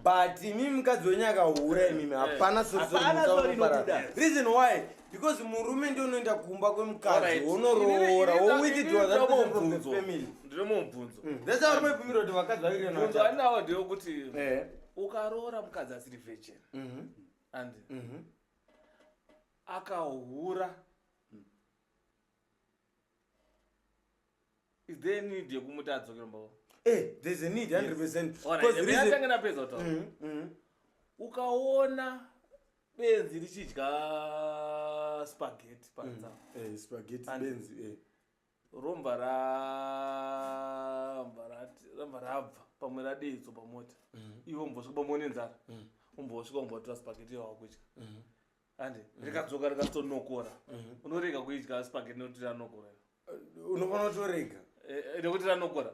but imimi mukadzi wenyu akahura imimi hapana sorisorimusaoparara. Reason why because murume ndio unoenda kumba kwemukadzi wonoroora wowithdraw that person from the family. Ndinomubvunzo. That's how rume bvumirwa kuti vakadzi vaviri bvunzo andinawo ndeyekuti ukaroora mukadzi asiri virgin andi akahura is there need yekumuti adzokera mbao? There's a need 100%. Reason napedza kutaura. Ukaona benzi richidya spaghetti panza. Spaghetti benzi. Romba rabva pamwe radeidzo pamota. Ivo mbosvika pamone nzara. Umbosvika umbotora spaghetti wakudya. Ande rikadzoka rikatonokora. Unorega kuidya spaghetti nokuti ranokora. Unofanira kutorega. Nekuti ranokora.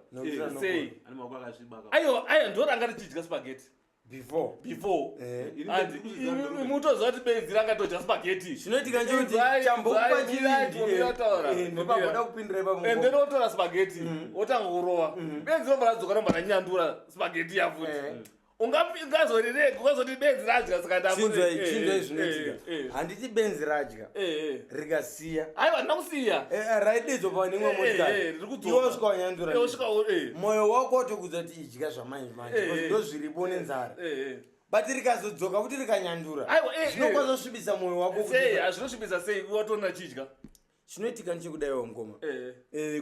Sei. Ane maoko akasviba. Aiwa ndoranga richidya spaghetti. Before. Mutoziva kuti benzi rangatodya spaghetti. Zvinoitika njokuti chambokupa chivindi. Ndopagoda kupindira ipapo. And then otora spaghetti. Otanga kurova. Benzi romba radzoka romba ranyandura spaghetti yafuti. Ungazorereka ukazoti benzi radya saka chinzwa zvinoitika. Handiti benzi radya. Rikasiya. Aiwa ndakusiya. Raidedzwa panemwe motikari. Iwe usvika wanyandura. Mwoyo wako watokudza kuti idya zvamanje manje. Ndo zviripo nenzara. But rikazodzoka kuti rikanyandura. Zvinokwanisa kusvibisa mwoyo wako. Hazvinosvibisa sei watona chidya. Chinoitika nechekudaiwa mukoma.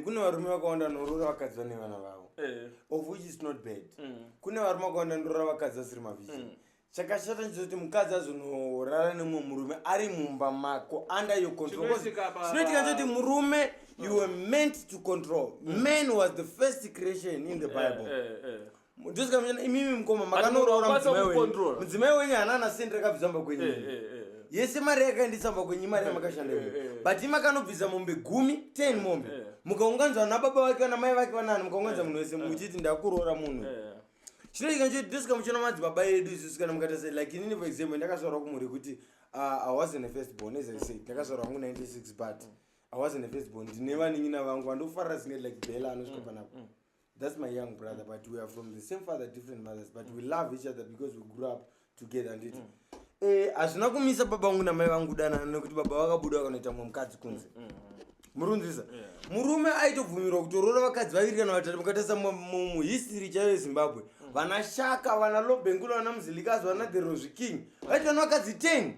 Kune varume vakawanda norora vakadzi vane vana vavo. Of which is not bad. Kune varume vakawanda norora vakadzi vasiri mavhizha. Chakashata ndechekuti mukadzi azonorara nemumwe murume ari mumba mako under your control. Zvinoitika nechekuti murume you were meant to control. Man was the first creation in the Bible. Ndosika imimi mukoma makanoroora mudzimai wenyu haana sendi rakabvisamba kwenyu. Yese mari yakaendesamba kwenyu mari yamakashanda kwenyu. But imakanobvisa mombe 10 mombe. Mukaunganzwa nababa vake kana mai vake vanani mukaunganza munhu wese muchiti ndakuroora munhu. chinoitika ncho ndosika muchona madzibaba edu isusu kana mukatase like inini for example ndakazvarwa kumhuri kuti I wasn't a firstborn as I said ndakazvarwa wangu 96 but I wasn't a firstborn ndine vanin'ina vangu vandofarira singe like Bella anosvika panapo. That's my young brother, but we are from the same father, different mothers, but we love each other because we grew up together. And hazvina kumisa baba vangu namai vangu danana nekuti baba vakabuda vakanoita mumwe mukadzi kunze. Murunzisa murume aitobvumirwa kutorora vakadzi vaviri kana vatatu. Mukatarisa muhistory chaiyo yeZimbabwe vana Shaka, vana Lobengula, vana Mzilikazi, vana The Rose King vaiti vana vakadzi 10.